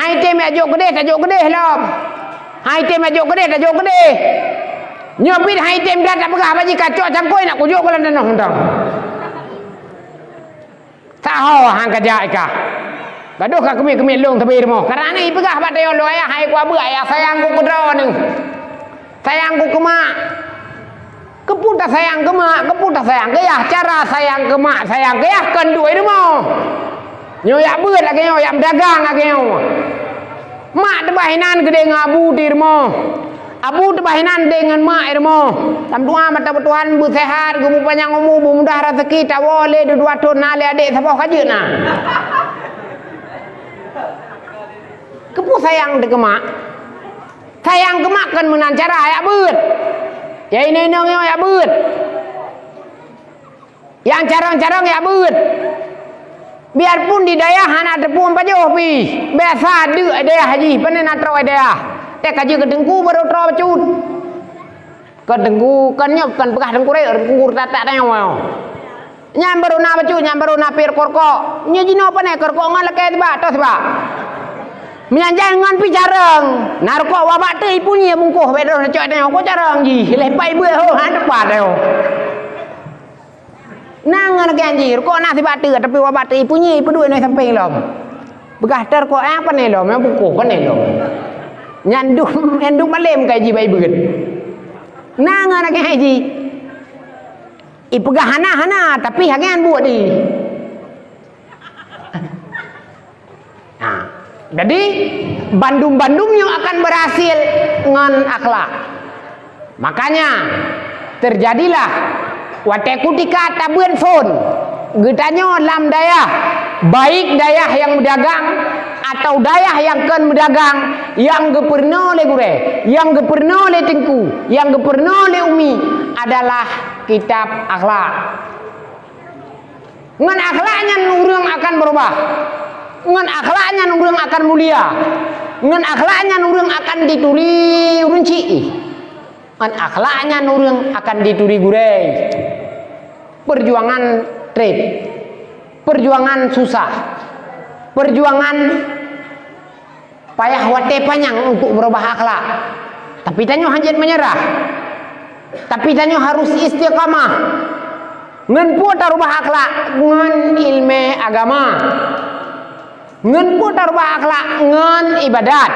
A: Item ya tajuk gede, tajuk gede lom. Item ya tajuk gede, tajuk gede. Nyopit item dah tak pegah baji kacok cangkoi nak kujuk kalau dah nak. Tak ho hang kerja ikah. Gaduh ka kemi long tepi mo. Karena ni pegah bat yo lo ayah hai ku abu ayah sayang ku kudro ni. Sayang ku kemak. Keputa sayang kemak, keputa sayang ke ya cara sayang kemak, sayang ke ya kan duit tu mo. Nyo yak beut lagi nyo yak dagang lagi nyo. Mak debahinan gede ngabu dir mo. Abu debahinan dengan mak irmo. Tam doa mata Tuhan bu sehat, bu panjang umur, bu mudah rezeki, tak boleh dua tahun nale adik sabah kaje nah. Kepu sayang de kemak. Sayang kemak kan menan cara ayak beut. Ya ini nong yo ayak beut. Yang carang-carang ayak beut. Biarpun di dayahan ada pun pajoh pi. Biasa deuk dayah haji, panen atro dayah. Tek aja ke dengku baru tro cut. Ke dengku kan nyop kan pegah dengku re dengku tata tanya mau. Nyam baru na bacu nyam baru na pir korko. Nya jino apa ne korko ngan leke ba tos ba. Menyanjang ngan pi jarang. Narko wabak teu punyi bungkuh bedo na cok tanya ko jarang ji. Leh pai bue ho han depan deo. Nang ngan ke anjir ko na si batu tapi wabak teu punyi pedue no sampai lom. Begah ter ko apa ne lom bungkuh pa ne lom. Nyanduk malem kaji bai beut. Nang anak haji. Ipegah hana tapi hagan buat di. Nah, jadi bandung-bandungnya akan berhasil dengan akhlak. Makanya terjadilah wate kutika tabuan phone. Getanyo lam dayah, baik dayah yang berdagang atau dayah yang kan berdagang, yang gepernah oleh gure, yang gepernah oleh tengku, yang gepernah oleh umi adalah kitab akhlak. Ngan akhlaknya urang akan berubah. Ngan akhlaknya urang akan mulia. Ngan akhlaknya urang akan dituri urunci. Ngan akhlaknya urang akan dituri gure. Perjuangan trade, perjuangan susah, perjuangan payah wate panjang untuk berubah akhlak. Tapi tanyo hajat menyerah. Tapi tanyo harus istiqamah. Ngan putar rubah akhlak ngan ilmu agama. Ngan putar rubah akhlak ngan ibadat.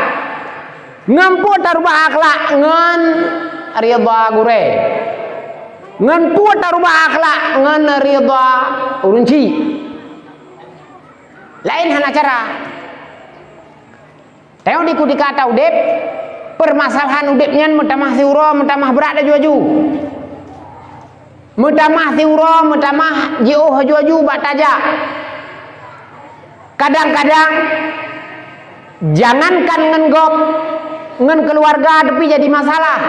A: Ngan putar rubah akhlak ngan ridha gure. Ngan putar rubah akhlak ngan ridha urunci. Lain hana cara. Tengok di kata udip, permasalahan udipnya mutamah siuro, mutamah berat aju-aju. Mutamah siuro, mutamah jauh aju-aju bataja. Kadang-kadang jangankan ngengop, ngen keluarga tapi jadi masalah.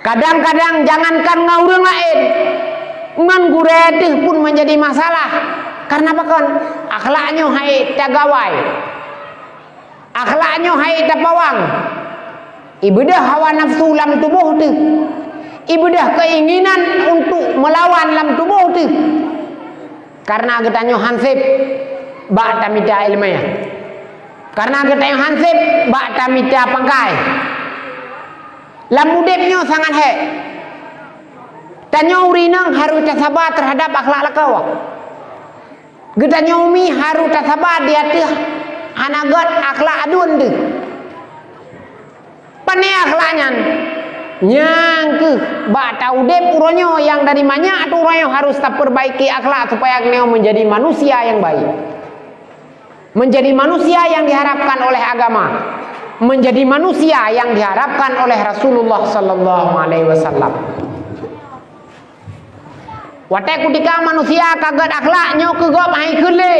A: Kadang-kadang jangankan ngaurang lain, ngen guredih pun menjadi masalah. Karena apa kan? Akhlaknya hai tagawai. Akhlaknya hai tapawang. Ibadah hawa nafsu lam tubuh tu. Ibadah keinginan untuk melawan lam tubuh tu. Karena getanyo hansip bak tamita ilmiah. Karena getanyo hansip bak tamita pangkai. Lam udipnya sangat he. Tanyo urinang harus sabar terhadap akhlak lakawa. Getanyo umi harus sabar dia tu anagat akhlak adun tu. Pane akhlaknya yang ke bak taudep uronyo yang dari banyak tu uronyo harus tak perbaiki akhlak supaya neo menjadi manusia yang baik. Menjadi manusia yang diharapkan oleh agama. Menjadi manusia yang diharapkan oleh Rasulullah sallallahu alaihi wasallam. Watai ketika manusia kaget akhlaknya kegop hai kele.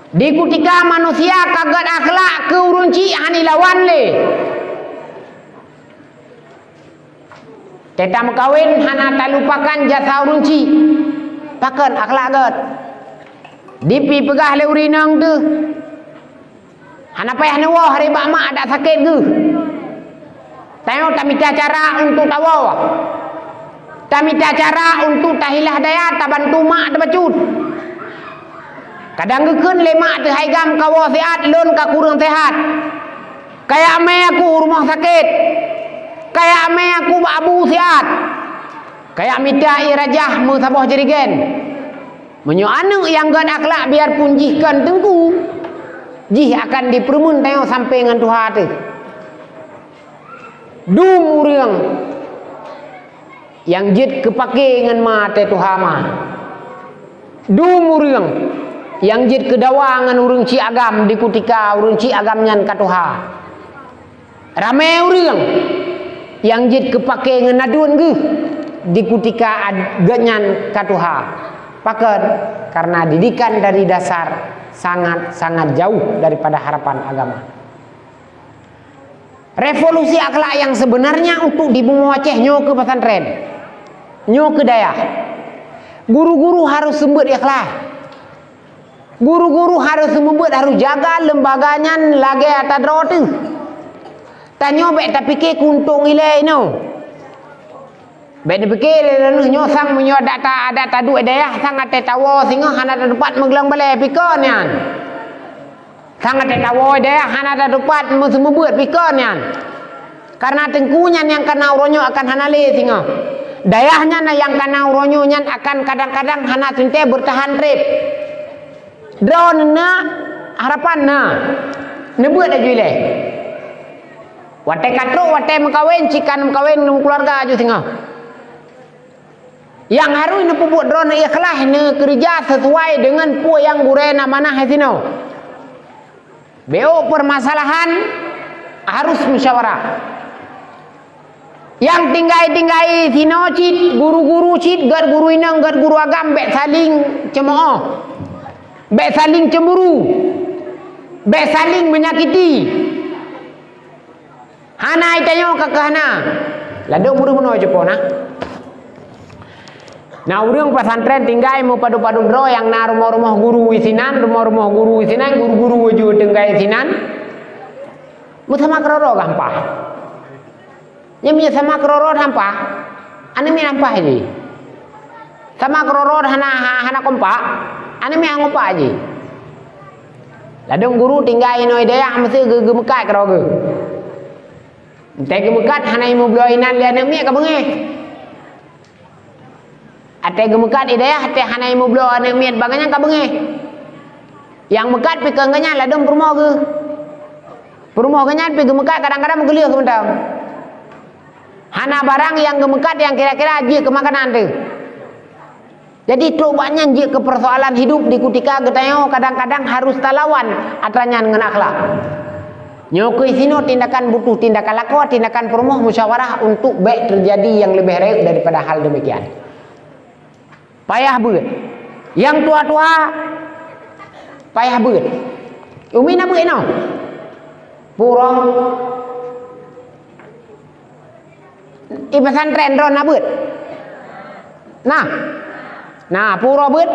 A: Di ketika manusia kaget akhlak ke urunci hani lawan le. Teta kawin hana tak lupakan jasa urunci. Pakan akhlak gat. Dipi pegah le urinang tu. Hana payah nawa hari bak mak ada sakit ke. Tengok tak minta cara untuk tawa. Tak minta cara untuk tahilah daya tak bantu mak terbacut. Kadang gekeun le mak teu haigam kawa sehat leun ka kurang sehat. Kayak ame aku rumah sakit. Kayak ame aku abu sehat. Kayak minta irajah mu sabah jerigen. Menyo anu yang gan akhlak biarpun jihkan tengku. Jih akan dipermun tengok sampai dengan Tuhan tu. Dung urang yang jid kepake dengan mata Tuhan mah. Dung urang yang jid kedawa dengan urang ci agam di kutika urang ci agam nyan ka Tuhan. Rame urang yang jid kepake dengan nadun ge di kutika ganyan ka Tuhan. Pakan karena didikan dari dasar sangat-sangat jauh daripada harapan agama. Revolusi akhlak yang sebenarnya untuk dibawa Aceh nyo ke pesantren, nyo ke daya. Guru-guru harus sembut akhlak. Guru-guru harus sembut, harus jaga lembaganya lagi atas rotu. Tanyo bek tak fikir kuntung ilai no. Bek ni fikir nyo sang menyo ada duit daya sangat tawa singa hana dapat menggelang balai pikon yan. Sangat tawa daya hana dapat mesembut pikon yan. Karena tengkunya yang kena uronyo akan hana le singa. Dayahnya na yang kena uronyo nyan akan kadang-kadang hana tinte bertahan trip. Drone na harapan na. Nebut aja ile. Wate katro wate mekawin cikan mekawin keluarga aja singa. Yang harus ini pupuk drone ikhlas ini kerja sesuai dengan pu yang gurena mana hasino. Beo permasalahan harus musyawarah. Yang tinggai sino cit guru-guru cit gar guru inang gar guru agam bek saling cemooh. Bek saling cemburu. Bek saling menyakiti. Hana itayo kakahana. Ladok muru-muru aja po na. Nah urang pesantren tinggai mau padu-padu dro yang na rumah-rumah guru isinan, rumah-rumah guru isinan, guru-guru wujud tinggai isinan. Mu sama keroro gampah. Nya sama keroro gampah. Ane mi gampah aja. Sama keroro hana kompak. Ane mi ngompak aja. Ladong guru tinggai no idea mesti gemekat keroro ge. Entek gemekat hana imu bloinan lian mi ka bengeh. Ate gemekat idea ate hana imu blo ane miat baganya ka bengeh. Yang mekat pi kenganya ladong perumoh ge. Perumoh genya pi gemekat kadang-kadang menggeliah ke mentang. Hana barang yang gemekat yang kira-kira je ke makanan tu. Jadi cobanya je ke persoalan hidup di kutika getayo kadang-kadang harus talawan atranya dengan akhlak. Nyokoi sino tindakan butuh tindakan lako, tindakan perumoh musyawarah untuk baik terjadi yang lebih baik daripada hal demikian. Payah beut. Yang tua-tua payah beut. Umi na beut no. Purong i pesantren ron na beut. Nah, puro beut.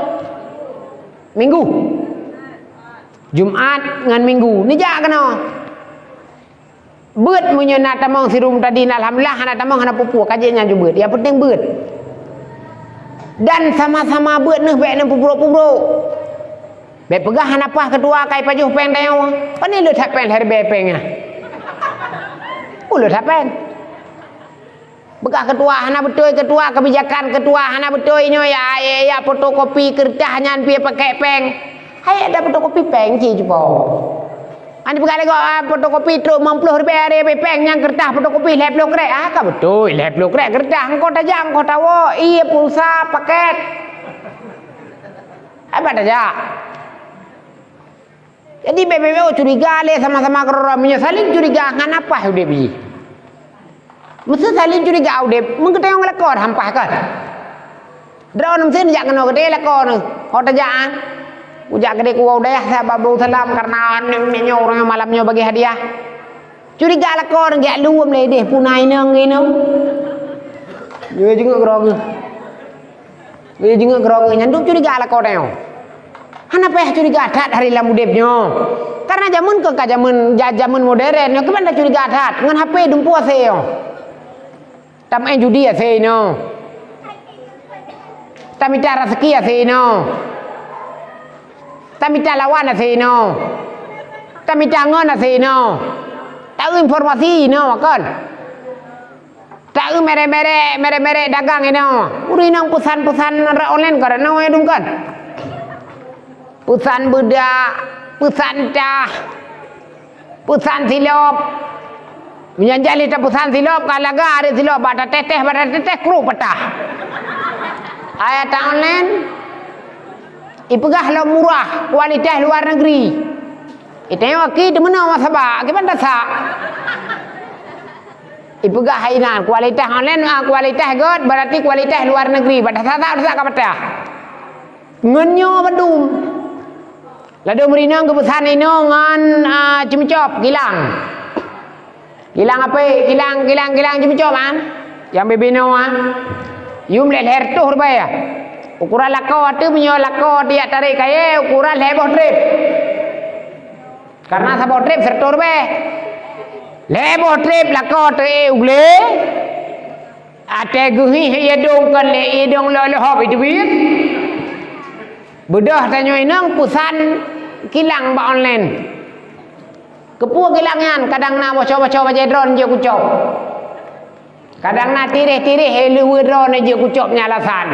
A: Minggu. Jumat ngan Minggu. Nija kena. Beut munyo na tamong sirum tadi alhamdulillah hana tamong hana pupu kajenya ju beut. Yang penting beut. Dan sama-sama beut neuh bek nang pupro-pupro. Bek pegah hanapah ketua kai pajuh peng tayong. Pani lu tak peng hari bepengnya. Lu tak peng. Begah ketua hana betul ketua kebijakan ketua hana betul inyo ya fotokopi kertas nyan pi pakai peng. Hai ada fotokopi peng ci jupo. Ani pegah lego fotokopi truk 50 ribu peng yang kertas fotokopi lep lo krek. Ah ka betul lep lo krek kertas engko tajang engko tawo iya pulsa paket. Apa tajak? Jadi BPO curiga le sama-sama kerora saling curiga ngan apa udah biji. Mesti saling curiga udah mengketayong lekor hampah kan. Drone mesti jak kena gede lekor nu. Kau tajaan. Ujak gede ku udah saya babu salam karena ni orang malamnya bagi hadiah. Curiga lekor gak luum le deh punai nang ini. Dia jenguk gerogi. Dia jenguk gerogi nyanduk curiga lah kau tengok. Kenapa ya curiga adat hari lamu debnya? Karena zaman ke zaman modern, yo keban curiga adat ngan HP dumpu aseo. Tam judi aseno. Tamita rezeki aseno. Tamita lawan aseno. Tamita ngon aseno. Tahu informasi no kan? Tahu mere dagang ini. Uri nang pesan-pesan online karena no edung kan? Pesan budak, pesan cah, pesan silop. Menyanjali tak pesan silop kalaga ada silop pada teteh kru patah. Ayat online ipegah lo murah kualitas luar negeri. Itu yang wakil di mana masabak gimana sak? Ipegah hainan kualitas online kualitas god berarti kualitas luar negeri. Pada sak kapatah. Ngenyo badum. Lalu merinang kebesaran ini ngan cemcop gilang. Gilang apa? Gilang cemcop kan? Yang bebino ah. Yum leher tuh berbaya. Ukuran lakau tu punya lakau dia tarik kaya ukuran lebih trip. Karena sabot trip sertor be. Lebih trip lakau tu ugle. Ate guhi hidung kan le hidung lo hop itu biar. Bedah tanya inang pusan kilang ba online. Kepua kilangan kadang na baca jedron je kucop. Kadang na tirih helu drone je kucop nyalasan.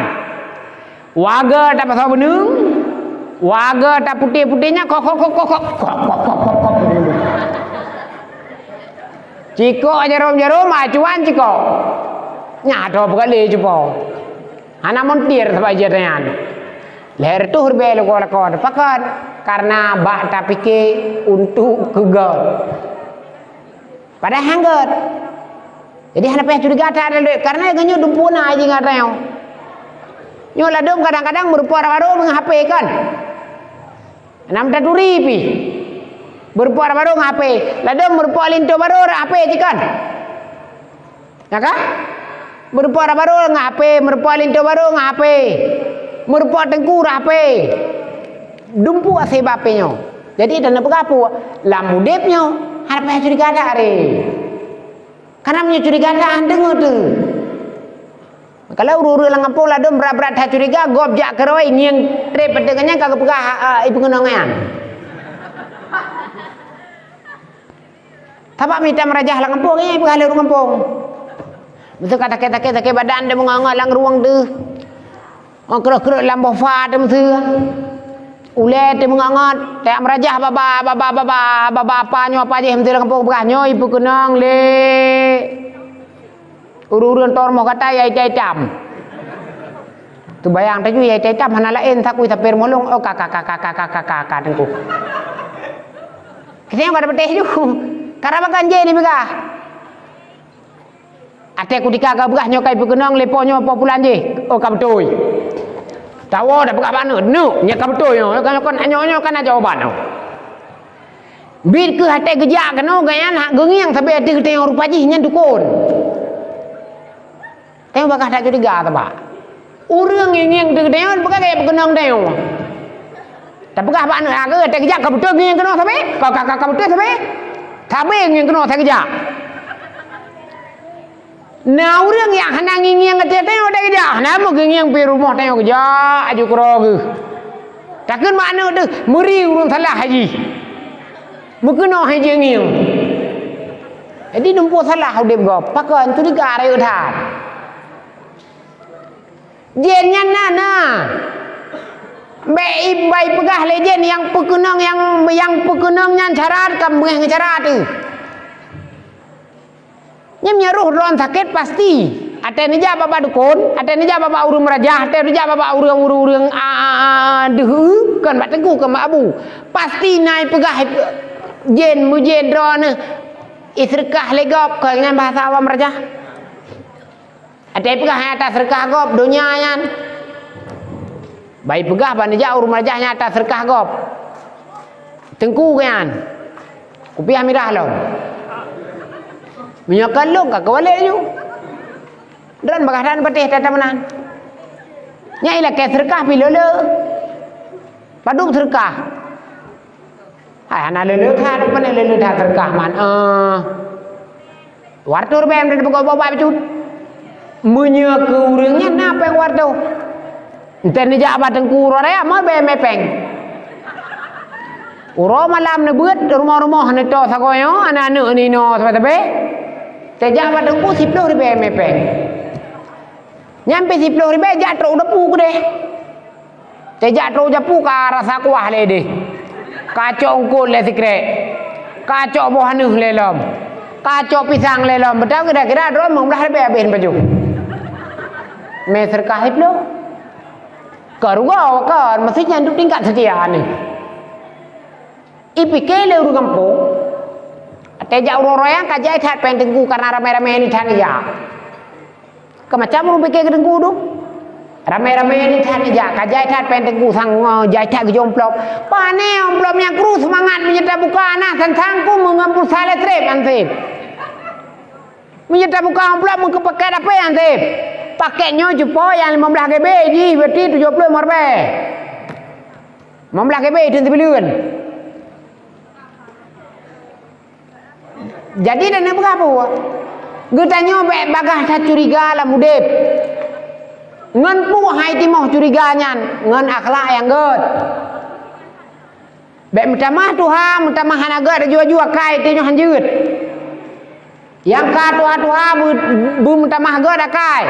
A: Waga tak pasal benung. Waga tak putih-putihnya kok. Ciko jarum acuan ciko. Nyado bekali cupo. Ana montir sabaja tanyan. Leher tu berbelu kolakon pakan karena bak tak fikir untuk kegal. Pada hanggat. Jadi hendak payah curiga tak ada karena ganyo dumpuna aja ngatau. Nyo ladom kadang-kadang berupa baru meng HP kan. Nam taturi pi. Berupa baru HP. Ladom berupa linto baru HP je kan. Ya kan? Berupa baru HP, berupa linto baru HP. Merupa tengku rape dumpu ase bapenyo jadi dan begapu lamu depnyo harap payah curiga ada are karena punya curiga ada dengo tu kalau uru-uru lang ampung ladom berat-berat ha curiga gob jak keroi niang trep pedenganya kagak pegah ibu ngenongan tabak minta merajah lang ampung nya ibu halu ngampung betul kata ke badan dia mengangal lang ruang tu. Keruk-keruk lambo fa dem tu. Ule te mengangat, te merajah baba apa nyo apa je hem tu kampung begah nyo ibu kenang le. Uru-uru tor mo kata yai cam. Tu bayang taju yai cam hana lain takui tapir molong oh kakak tengku. Kita yang pada beteh ju. Karaba kanje ni begah. Ate ku dikaga begah nyo kai ibu kenang lepo nyo apa pulan je. Oh ka betul. Tahu dah pegah mana? No, nyakap betul yo. Kan anyo kan ada jawaban. Bir ke hati gejak kan gaya nak gengiang sampai hati kita yang rupa ji nyan dukun. Tengok bakal tak curiga ta ba. Urang yang tu dia bakal kayak berkenang dia. Tak pegah mana ke hati gejak ka betul gengiang kena sampai? Kau kakak betul sampai? Tabe gengiang kena hati gejak. Nah orang yang hendak ngingiang ke tengok dah kerja. Nama ngingiang pergi rumah tengok kerja aju kerogu. Takkan mana tu meri urang salah haji. Mukena haji ngingiang. Jadi numpu salah udah gop. Pakai tu digare udah. Jennya nana. Baik pegah lejen yang pekenang yang pekenangnya syarat kamu syarat tu. Nyamnya roh ron sakit pasti. Ada ni jawab bapa dukun, ada ni jawab bapa urang merajah, ada ni jawab bapa urang dehu kan bak teguh ke mak abu. Pasti naik pegah jen mujen ron isrekah legop ke dengan bahasa awam merajah. Ada pegah atas serkah gop dunia yan. Baik pegah ban dia urang merajahnya atas serkah gop. Tengku kan. Kupiah mirah lo. Minyak kalung kak balik je. dan bagadan betih tatamenan nyai lah ke sedekah pi lele padung sedekah hai ana lele tha dak pane lele tha sedekah man wartur bem de bego bawa cut munya ke urangnya napa yang wartu enten ni jak batengku raya ma be mepeng uro malam ne beut rumah-rumah ne to sakoyo anak-anak ni no tabe sejak batengku 10 ribu mepeng nyampe 10 ribu jak truk depu ke deh sejak truk japu ka rasa kuah le deh kacok ungkul le sikrek kacok buah nuh le lom kacok pisang le lom betul kira-kira dro mong belah ribu habis baju me sedekah 10 karuga kan mesti nyanduk tingkat setia ni ipike le uru kampung tejak uroroyang kajai that pentengku karena rame-rame ni than ya kemacam uru pike kedengku tu rame-rame ni than ya kajai that pentengku sang jai that gejomplok pane omplopnya kru semangat menyerta buka nah santangku mengampul sale trep ansip menyerta buka omplop mengkepakai apa yang ansip pakainya jupo yang 15 GB ji berarti 70 morbe 15 GB itu sebulan jadi dana berapa getanya be bagah ta curiga lah mudep ngan pu hai timoh curiganya ngan akhlak yang get be mutamah tuha mutamah hanaga jua-jua kai tinyo hanjeut yang ka tuha-tuha bu mutamah ga kai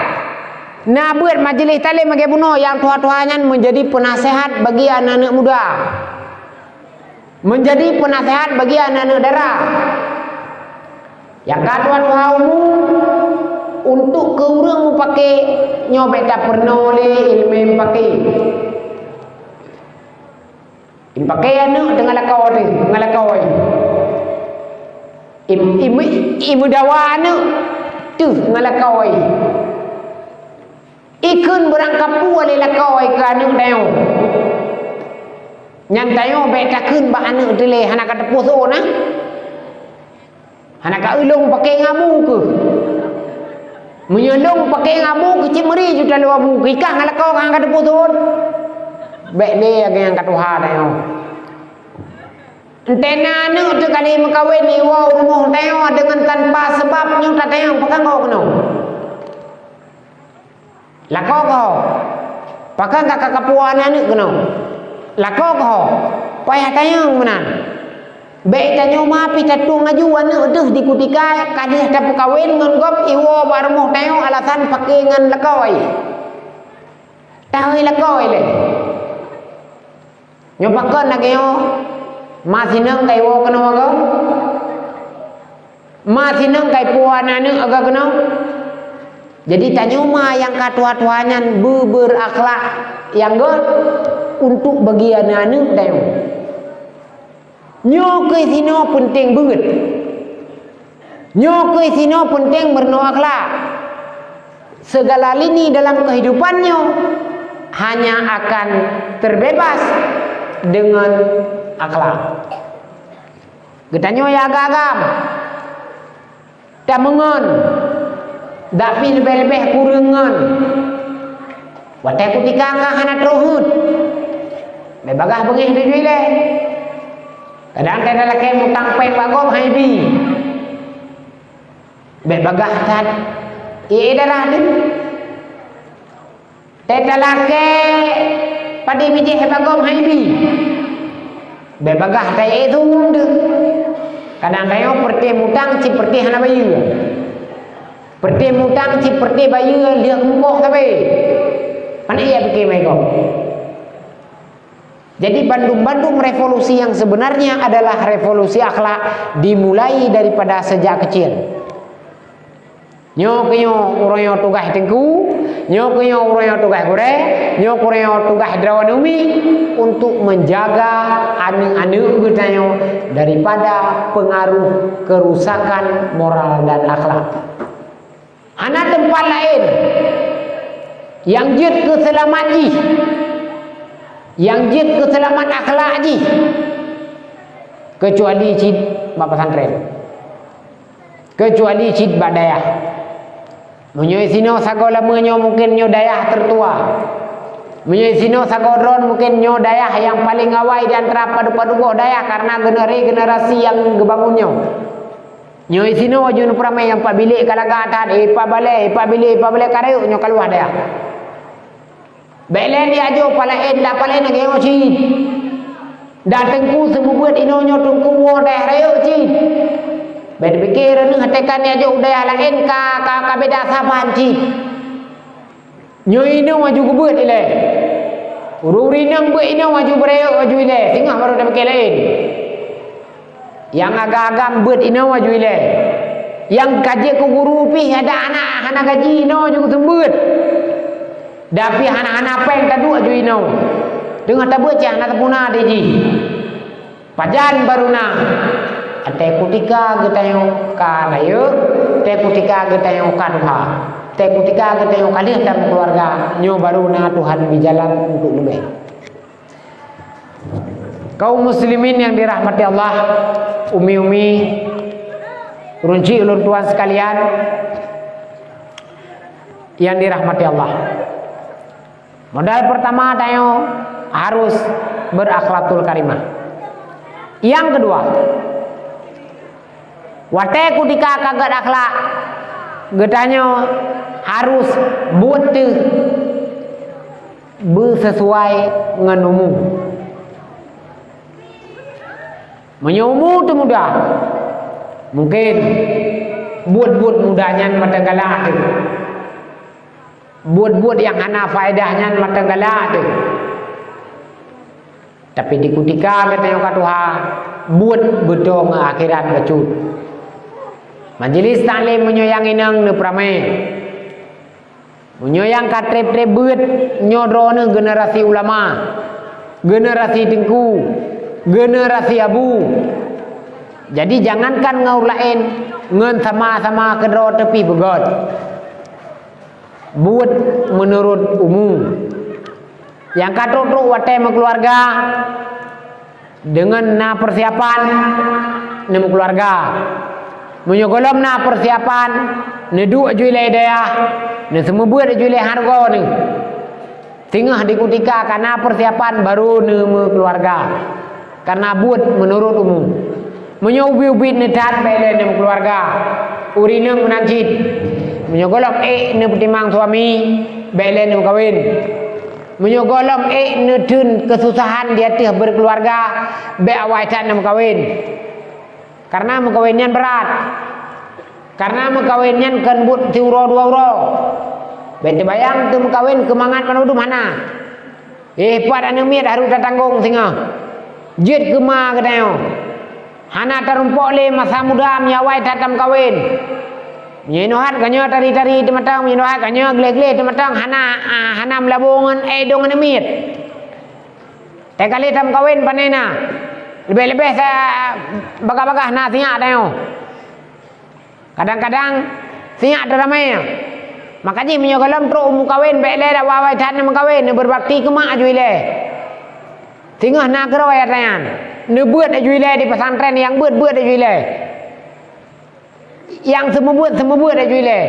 A: na buat majelis talim bagi buno yang tuha-tuhanya menjadi penasehat bagi anak-anak muda menjadi penasehat bagi anak-anak darah yang tuha-tuha umum untuk ke urang mu pakai nyobek tak pernah le ilmu pakai in pakai anak dengan lakau ni dengan lakau imu dawa anak tu dengan lakau ikun berangkapu oleh lakau ke anak dayo nyantayo be takun ba anak dele hana kata puso na hana ka ulung pakai ngamu ke menyelung pakai ngamu ke cimeri juta lu abu ikah ngalakau kang kata puso be le yang kata Tuhan dayo entena anak tu kali mengkawin ni wow rumah dayo dengan tanpa sebab nyuta dayo pakang kau kena lakau kau pakang kakak kapuan anak kena lakau kau payah tayang menan baik tanyo ma pi tatung ngaju anak deh di kutika kadih ta kawin ngan gop iwo barmuh tayo alasan pakai ngan lakau ai tahu lakau le nyopakan lagi yo masih nang kai wo kena waga masih nang kai puan anak agak kena jadi tanyo ma yang katua-tuanya berakhlak yang god untuk bagi anak-anak tayo nyokoi sino penting banget nyokoi sino penting bernoakhlak segala lini dalam kehidupannya hanya akan terbebas dengan akhlak getanyo ya agam tak mengon tak pi lebih-lebih kurangan watai kutika ka hana trohut bebagah bengih deui le kadang-kadang laki mutang peng bagom hai bi be bagah tat darah din teta laki padi mijih bagom hai bi be bagah tai itu de kadang-kadang perti mutang seperti hana bayu perti mutang seperti bayu liang mukoh tapi pan iya bikin mereka. Jadi Bandung revolusi yang sebenarnya adalah revolusi akhlak dimulai daripada sejak kecil. Nyokinyo uroyo tugah tengku, nyokinyo uroyo tugah gore, nyokinyo tugah drawanumi untuk menjaga anu-anu getanyo daripada pengaruh kerusakan moral dan akhlak. Anak tempat lain yang jid keselamatan yang jid keselamat akhlak ji kecuali cid bapa pesantren kecuali cid badayah Menyo sino sago lamanya mungkin nyo dayah tertua. Menyo sino sago dron mungkin nyo dayah yang paling awal di antara padu-padu dayah karena generasi yang gebangunnya. Nyo sino wajun pramai yang pak bilik kalaga atat pak balik karayuk nyo keluar dayah. Belen dia ajo palaen dak palaen ngeo ci. Datengku semua buat inonyo tungku wo dayah rayuk ci. Bed pikir ni hatekan dia ajo dayah lain ka beda saban ci. Nyo ino maju buat ile. Ururi nang buat ino maju berayuk maju ile. Tengah baru dak pikir lain. Yang agak-agak buat ino maju ile. Yang kaji ku guru pi ada anak gaji ino juga sembut. Tapi anak-anak peng tadu aju ino. Dengar tak baca anak tapuna deji. Pajan baruna. Ate kutika getayo ka layu, te kutika getayo ka duha. Te kutika getayo kali dalam keluarga nyo baruna Tuhan berjalan untuk lebih. Kaum muslimin yang dirahmati Allah, umi-umi, runci ulun tuan sekalian yang dirahmati Allah. Modal pertama tayo harus berakhlakul karimah. Yang kedua, wate kutika kagak akhlak, getanyo harus buat sesuai dengan umum. Menyumu tu mudah. Mungkin buat mudahnya mata galak tu. Buat yang hana faedahnya mata galak tu. Tapi di kutika kata yang katuha buat betul akhirat becut. Majelis taklim menyoyangi nang ne pramai. Menyoyang katrep-trep buat nyodro ne generasi ulama. Generasi tengku. Generasi abu. Jadi jangankan ngau lain ngen sama-sama kedua tepi begot. Buat menurut umum. Yang katu wate keluarga dengan na persiapan nemu keluarga. Menyogolom na persiapan nedu ajulai daya ne semua buat ajulai harga ni. Tingah di kutika karena persiapan baru nemu keluarga. Karena buat menurut umum. Menyubi-ubi nedat bele nemu keluarga. Urine menangkit. Menyogolom ne pertimang suami bele nemu kawin. Menyogolom nedun kesusahan dia teh berkeluarga be awaitan nemu kawin. Karena mengkawinnya berat. Karena mengkawinnya kan but tiuro dua euro. Bete bayang tu mengkawin kemangat kan udah mana? Pada nemit harus datanggung singa. Jid kema katanya. Hana tarumpok le masa muda menyawai tatam kawin. Menyenohat kanyo tari-tari tematang, menyenohat kanyo glek-glek tematang hana melabungan dongan nemit. Tekali tam kawin panena. Lebih-lebih saya bagah-bagah na singa tayo. Kadang-kadang singa teramai. Makanya menyogalam tro mukawin bele dak wawai tan mukawin berbakti ke mak ajuile. Singa na kerawai tayan. Ne buat ajuile di pesantren yang buat ajuile. Yang semua buat ajuile.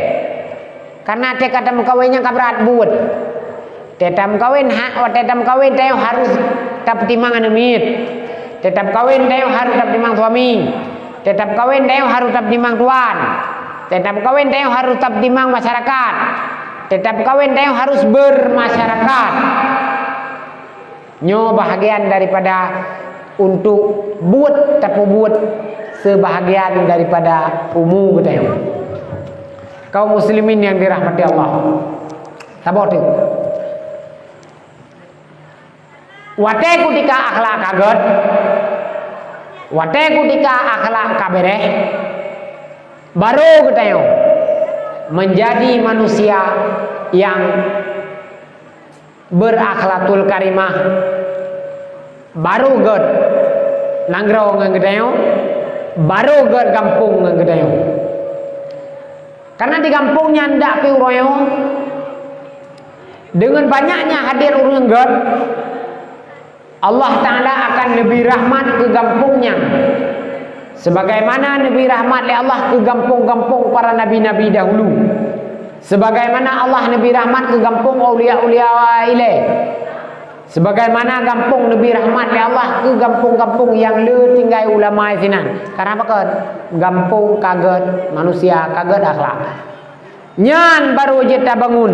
A: Karena tekad mukawinnya kabrat buat. Tetam kawin tetam kawin tayo harus tap timangan nemit. Tetap kawin tayo harus tap timang suami. Tetap kawin tayo harus tap timang tuan. Tetap kawin tayo harus tap timang masyarakat. Tetap kawin tayo harus bermasyarakat. Nyo bahagian daripada untuk buat tapi buat sebahagian daripada umum tayo. Kaum muslimin yang dirahmati Allah. Tabotik. Wate kutika akhlak kaget. Wate kutika akhlak kabereh. Baru ketayo menjadi manusia yang berakhlakul karimah. Baru god nangrau ngegetayo. Baru god kampung ngegetayo. Karena di kampungnya ndak piuroyo. Dengan banyaknya hadir urang god, Allah Ta'ala akan lebih rahmat ke kampungnya. Sebagaimana lebih rahmat oleh Allah ke kampung-kampung para nabi-nabi dahulu. Sebagaimana Allah Nabi rahmat ke gampung awliya-awliya ilaih. Sebagaimana gampung Nabi rahmat ya Allah ke gampung-gampung yang le tinggal ulama sinan. Karena apa kan? Gampung kaget manusia, kaget akhlak. Nyan baru kita bangun.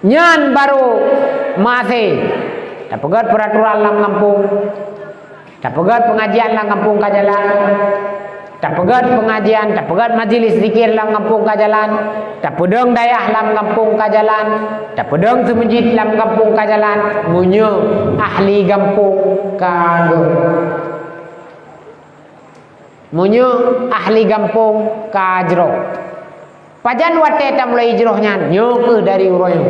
A: Nyan baru masih. Tak pegat peraturan dalam kampung. Tak pegat pengajian dalam kampung kajalan. Tak pegat pengajian, tak pegat majlis zikir dalam kampung kajalan. Tak pedang dayah dalam kampung kajalan. Tak pedang semajid dalam kampung kajalan. Munyo ahli kampung kagum. Munyo ahli kampung kajro. Pajan wate tak mulai hijrahnya. Nyo ke dari uroyo.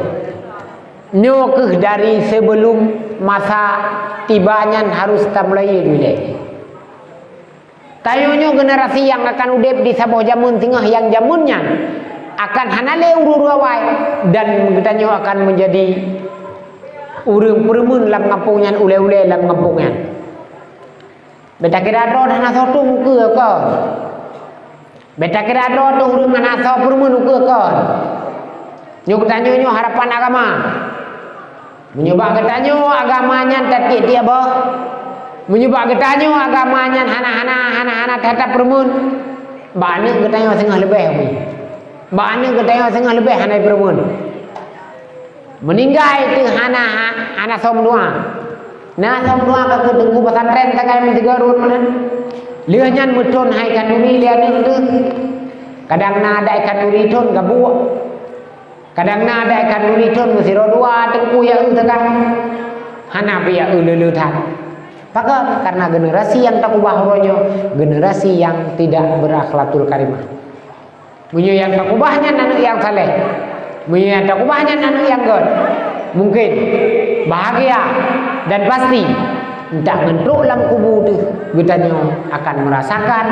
A: Nyo ke dari sebelum masa tibanya harus tak mulai dulu. Tayonyo generasi yang akan udep di saboh jamun tengah yang jamunnya akan hanale uru-uruawai dan getanyo akan menjadi urang peremun dalam kampungnya ule-ule dalam kampungnya. Beta kira do hana sotu muka ke. Beta kira do urang hana so peremun muka ke. Nyo getanyo harapan agama. Menyebab getanyo agamanya tadi dia bah. Menyebab getanyo agamanya hana tetap permun. Bana getanyo setengah lebih ni. Bana getanyo setengah lebih hana permun. Meninggal itu hana som dua. Nah som dua ke tengku pesantren takai mentiga rut mana. Lianyan mutun hai kanuri lian itu. Kadang na ada ikan duri tun gabu. Kadang na ada ikan duri tun mesti dua tengku ya takah. Hana biya lelu tan. Maka karena generasi yang tak ubah rojo, generasi yang tidak berakhlakul karimah. Munyo yang tak ubahnya anak yang saleh. Munyo yang tak ubahnya anak yang god. Mungkin bahagia dan pasti entah ngenduk dalam kubur tu getanyo akan merasakan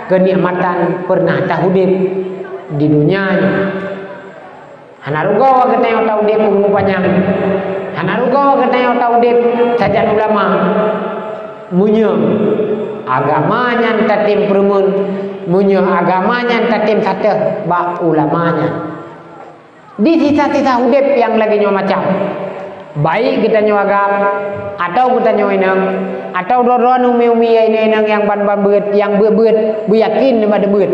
A: kenikmatan pernah tahudip di dunia. Hanarugo getanyo tahudip umur panjang. Hanarugo getanyo tahudip sajan ulama. Munyo agamanya tatim perumun, munyo agamanya tatim sate ba ulamanya. Di sisa-sisa hudip yang lagi nyo macam baik kita nyo agam atau kita nyo inang atau doron umi-umi inang yang ban-ban beut yang beut yakin pada beut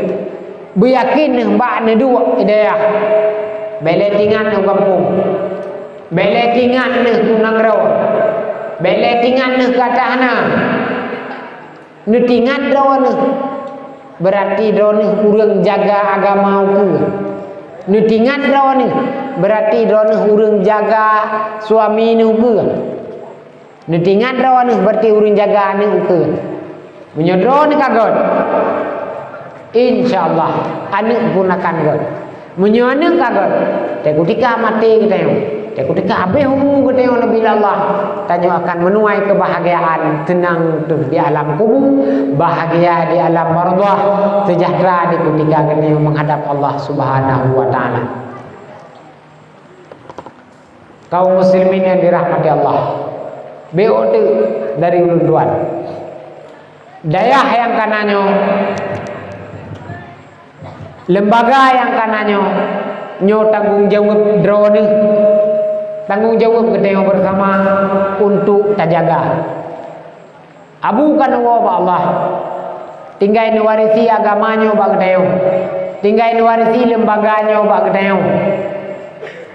A: yakin ba ne dua idea bele tingan no kampung bele tingan ne kunang raw bele tingan ne katahna ne tingan raw ne berarti drone urang jaga agama ku ne tingan raw ne berarti drone urang jaga suami ne ku ne tingan raw ne berarti urang jaga ne ku menyodro ne kagot insyaallah ane pun akan god menyone kagot te ketika mati kita yo te ketika habis umur kita yo nabi Allah tanyo akan menuai kebahagiaan tenang tu di alam kubur bahagia di alam barzah sejahtera di ketika kita menghadap Allah Subhanahu wa taala. Kaum muslimin yang dirahmati Allah, BOT dari ulun dayah yang kananyo lembaga yang kananyo nyo tanggung jawab drone tanggung jawab kita bersama untuk terjaga abu kan Allah tinggal warisi agamanya bak kita tinggal warisi lembaganya bak kita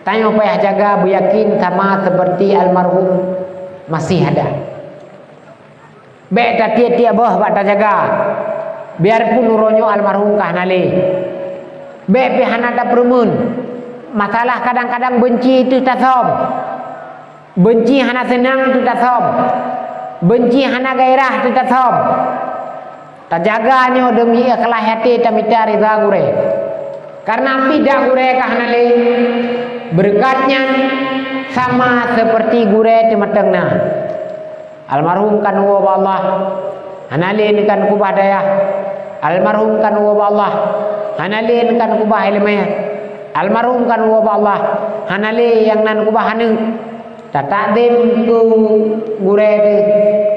A: tanyo payah jaga beryakin sama seperti almarhum masih ada be tak tiap bah bak terjaga biarpun uronyo almarhum kahnale be hanada perumun masalah kadang-kadang benci itu tasom benci hana senang itu tasom benci hana gairah itu tasom terjaganya demi ikhlas hati tamita ridha gure karena tidak gure kahnale berkatnya sama seperti gure tematengna almarhum kan wa Allah hanale ni kan kubah dayah almarhum kan wa Allah hanale kan kubah ilmiah almarhum kan wa Allah hanale yang nan kubah hanu tatadim ku gure tu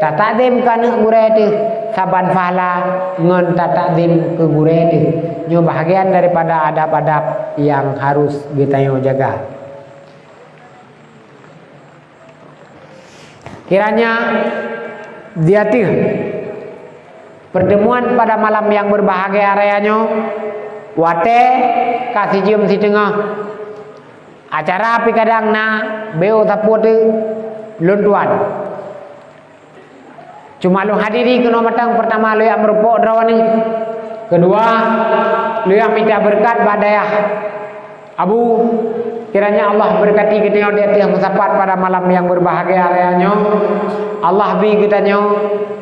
A: tatadim kan gure tu saban fahla ngon tatakdim ke gure ni. Nyo bahagian daripada adab-adab yang harus kita jaga. Kiranya diatir pertemuan pada malam yang berbahagia rayanya wate kasih cium si tengah acara api kadang na beo taput luntuan cuma lu hadiri kena matang pertama lu yang merupuk drawani kedua lu yang minta berkat badayah Abu kiranya Allah berkati kita di atas musapat pada malam yang berbahagia rayanya Allah bi kitanya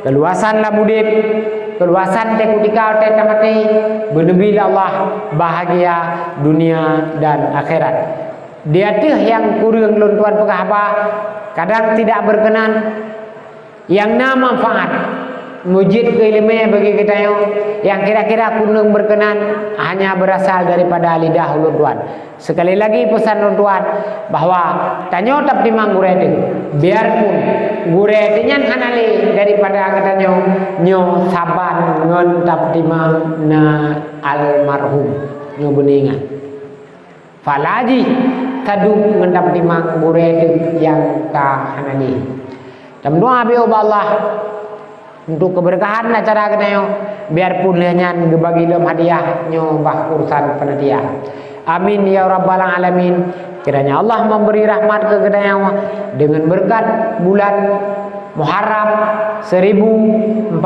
A: keluasan lah mudip keluasan tekutika otek tamati benebil Allah bahagia dunia dan akhirat dia tuh yang kurang luntuan pekahaba kadang tidak berkenan yang nama manfaat mujid keilmuan bagi kita yang kira-kira kurang berkenan hanya berasal daripada lidah luntuan. Sekali lagi pesan luntuan bahwa tanyo tap timang gurede biarpun gurede nyan hanali daripada katanya nyo saban ngon tap timang na almarhum nyo beningan falaji tadung ngon tap timang gurede yang ka hanali tam doa bi Allah untuk keberkahan acara kita biarpun lenyan gebagi dalam hadiah nyo bah urusan panitia amin ya rabbal alamin kiranya Allah memberi rahmat ke kita dengan berkat bulan Muharram 1443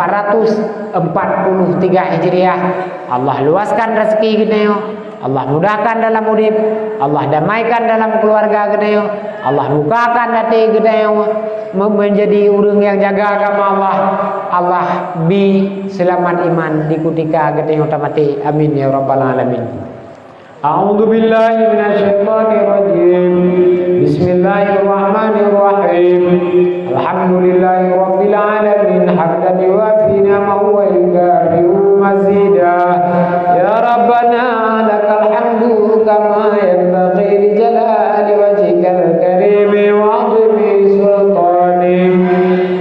A: Hijriah Allah luaskan rezeki kita Allah mudahkan dalam hidup Allah damaikan dalam keluarga kita Allah bukakan hati kita menjadi orang yang jaga agama Allah Allah bi selamat iman di kutika kita utamati amin ya rabbal alamin. A'udzu billahi minasyaitonir rajim. Bismillahirrahmanirrahim. Alhamdulillahi rabbil alamin hamdan yuwafi ni'amahu wa yukafi'u mazida. Ya rabbana lakal hamdu kama yanbaghi li jalali wajhikal karim wa 'azimi sultanik.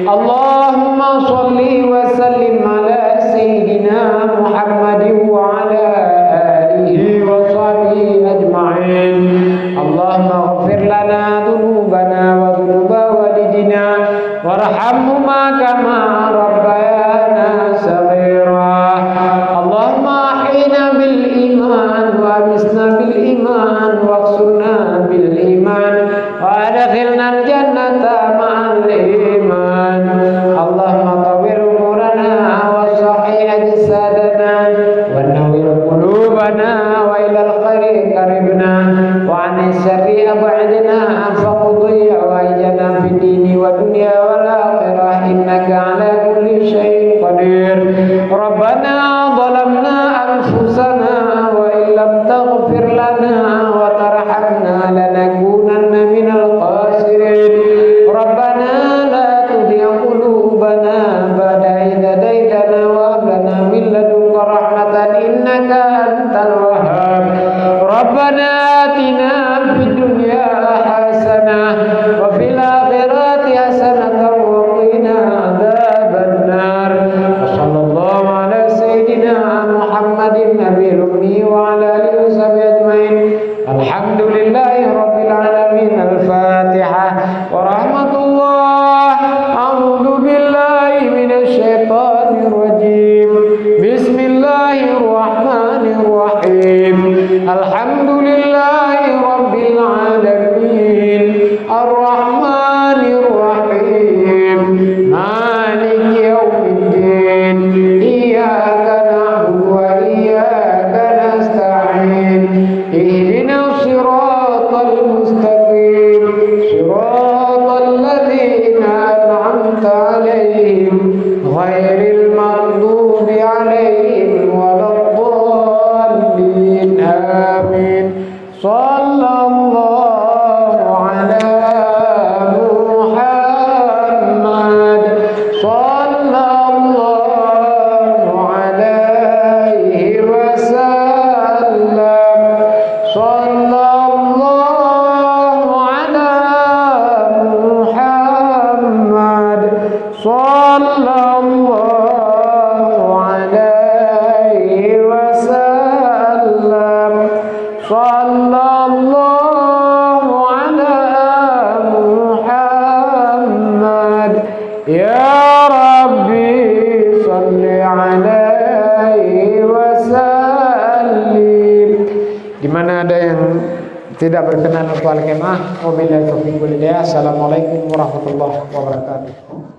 A: Allahumma shalli wa sallim ala sayyidina Muhammadin wa ala alihi wa sahbihi ajma'in. Allahumma ighfir lana dhunubana wa dhunuba walidina warhamhuma kama rabbayana saghira. Allahumma ahyina bil iman wa amisna bil iman waqsurna bil iman wa adkhilna al jannata ma'al iman. Allahumma tawwir umurana wa sahih ajsadana wa nawwir qulubana wa ila al khairi qaribna wa an syarri ab'adna faqdi hawaijana fid dini wa dunya wal akhirah innaka ala kulli syai'in qadir. Rabbana zalamna anfusana wa illam taghfir lana wa tarhamna lanakunanna minal khasirin. Rabbana la tudhi qulubana ba'da idh hadaytana wa hab lana min ladunka rahmatan innaka antal wahhab. Rabbana atina fid dunya hasanah wa fil akhirati hasanatan wa qina adzabannar. Sallallahu ala sayyidina Muhammadin nabiyil ummi wa ala alihi wa sahbihi ajmain. Alhamdulillahi rabbil alamin. Al-Fatihah wa rahmatullah. A'udzu billahi minasy syaithanir rajim. Bismillahirrahmanirrahim. Alhamdulillahi rabbil alamin. Ar-Rahmanir Rahim. Maliki yaumiddin. Iyyaka na'budu wa iyyaka nasta'in. Ihdinas siratal mustaqim. Siratal ladzina an'amta 'alaihim ghairil maghdubi 'alaihim waladdallin. Amin. Sallallahu ala Muhammad. Sallallahu alaihi wasallam. Sallallahu ala Muhammad. Ya Rabbi salli alaihi wasallim. Di mana ada yang tidak berkenan untuk al-kemah, wabillahi taufiq wal hidayah. Assalamualaikum warahmatullahi wabarakatuh.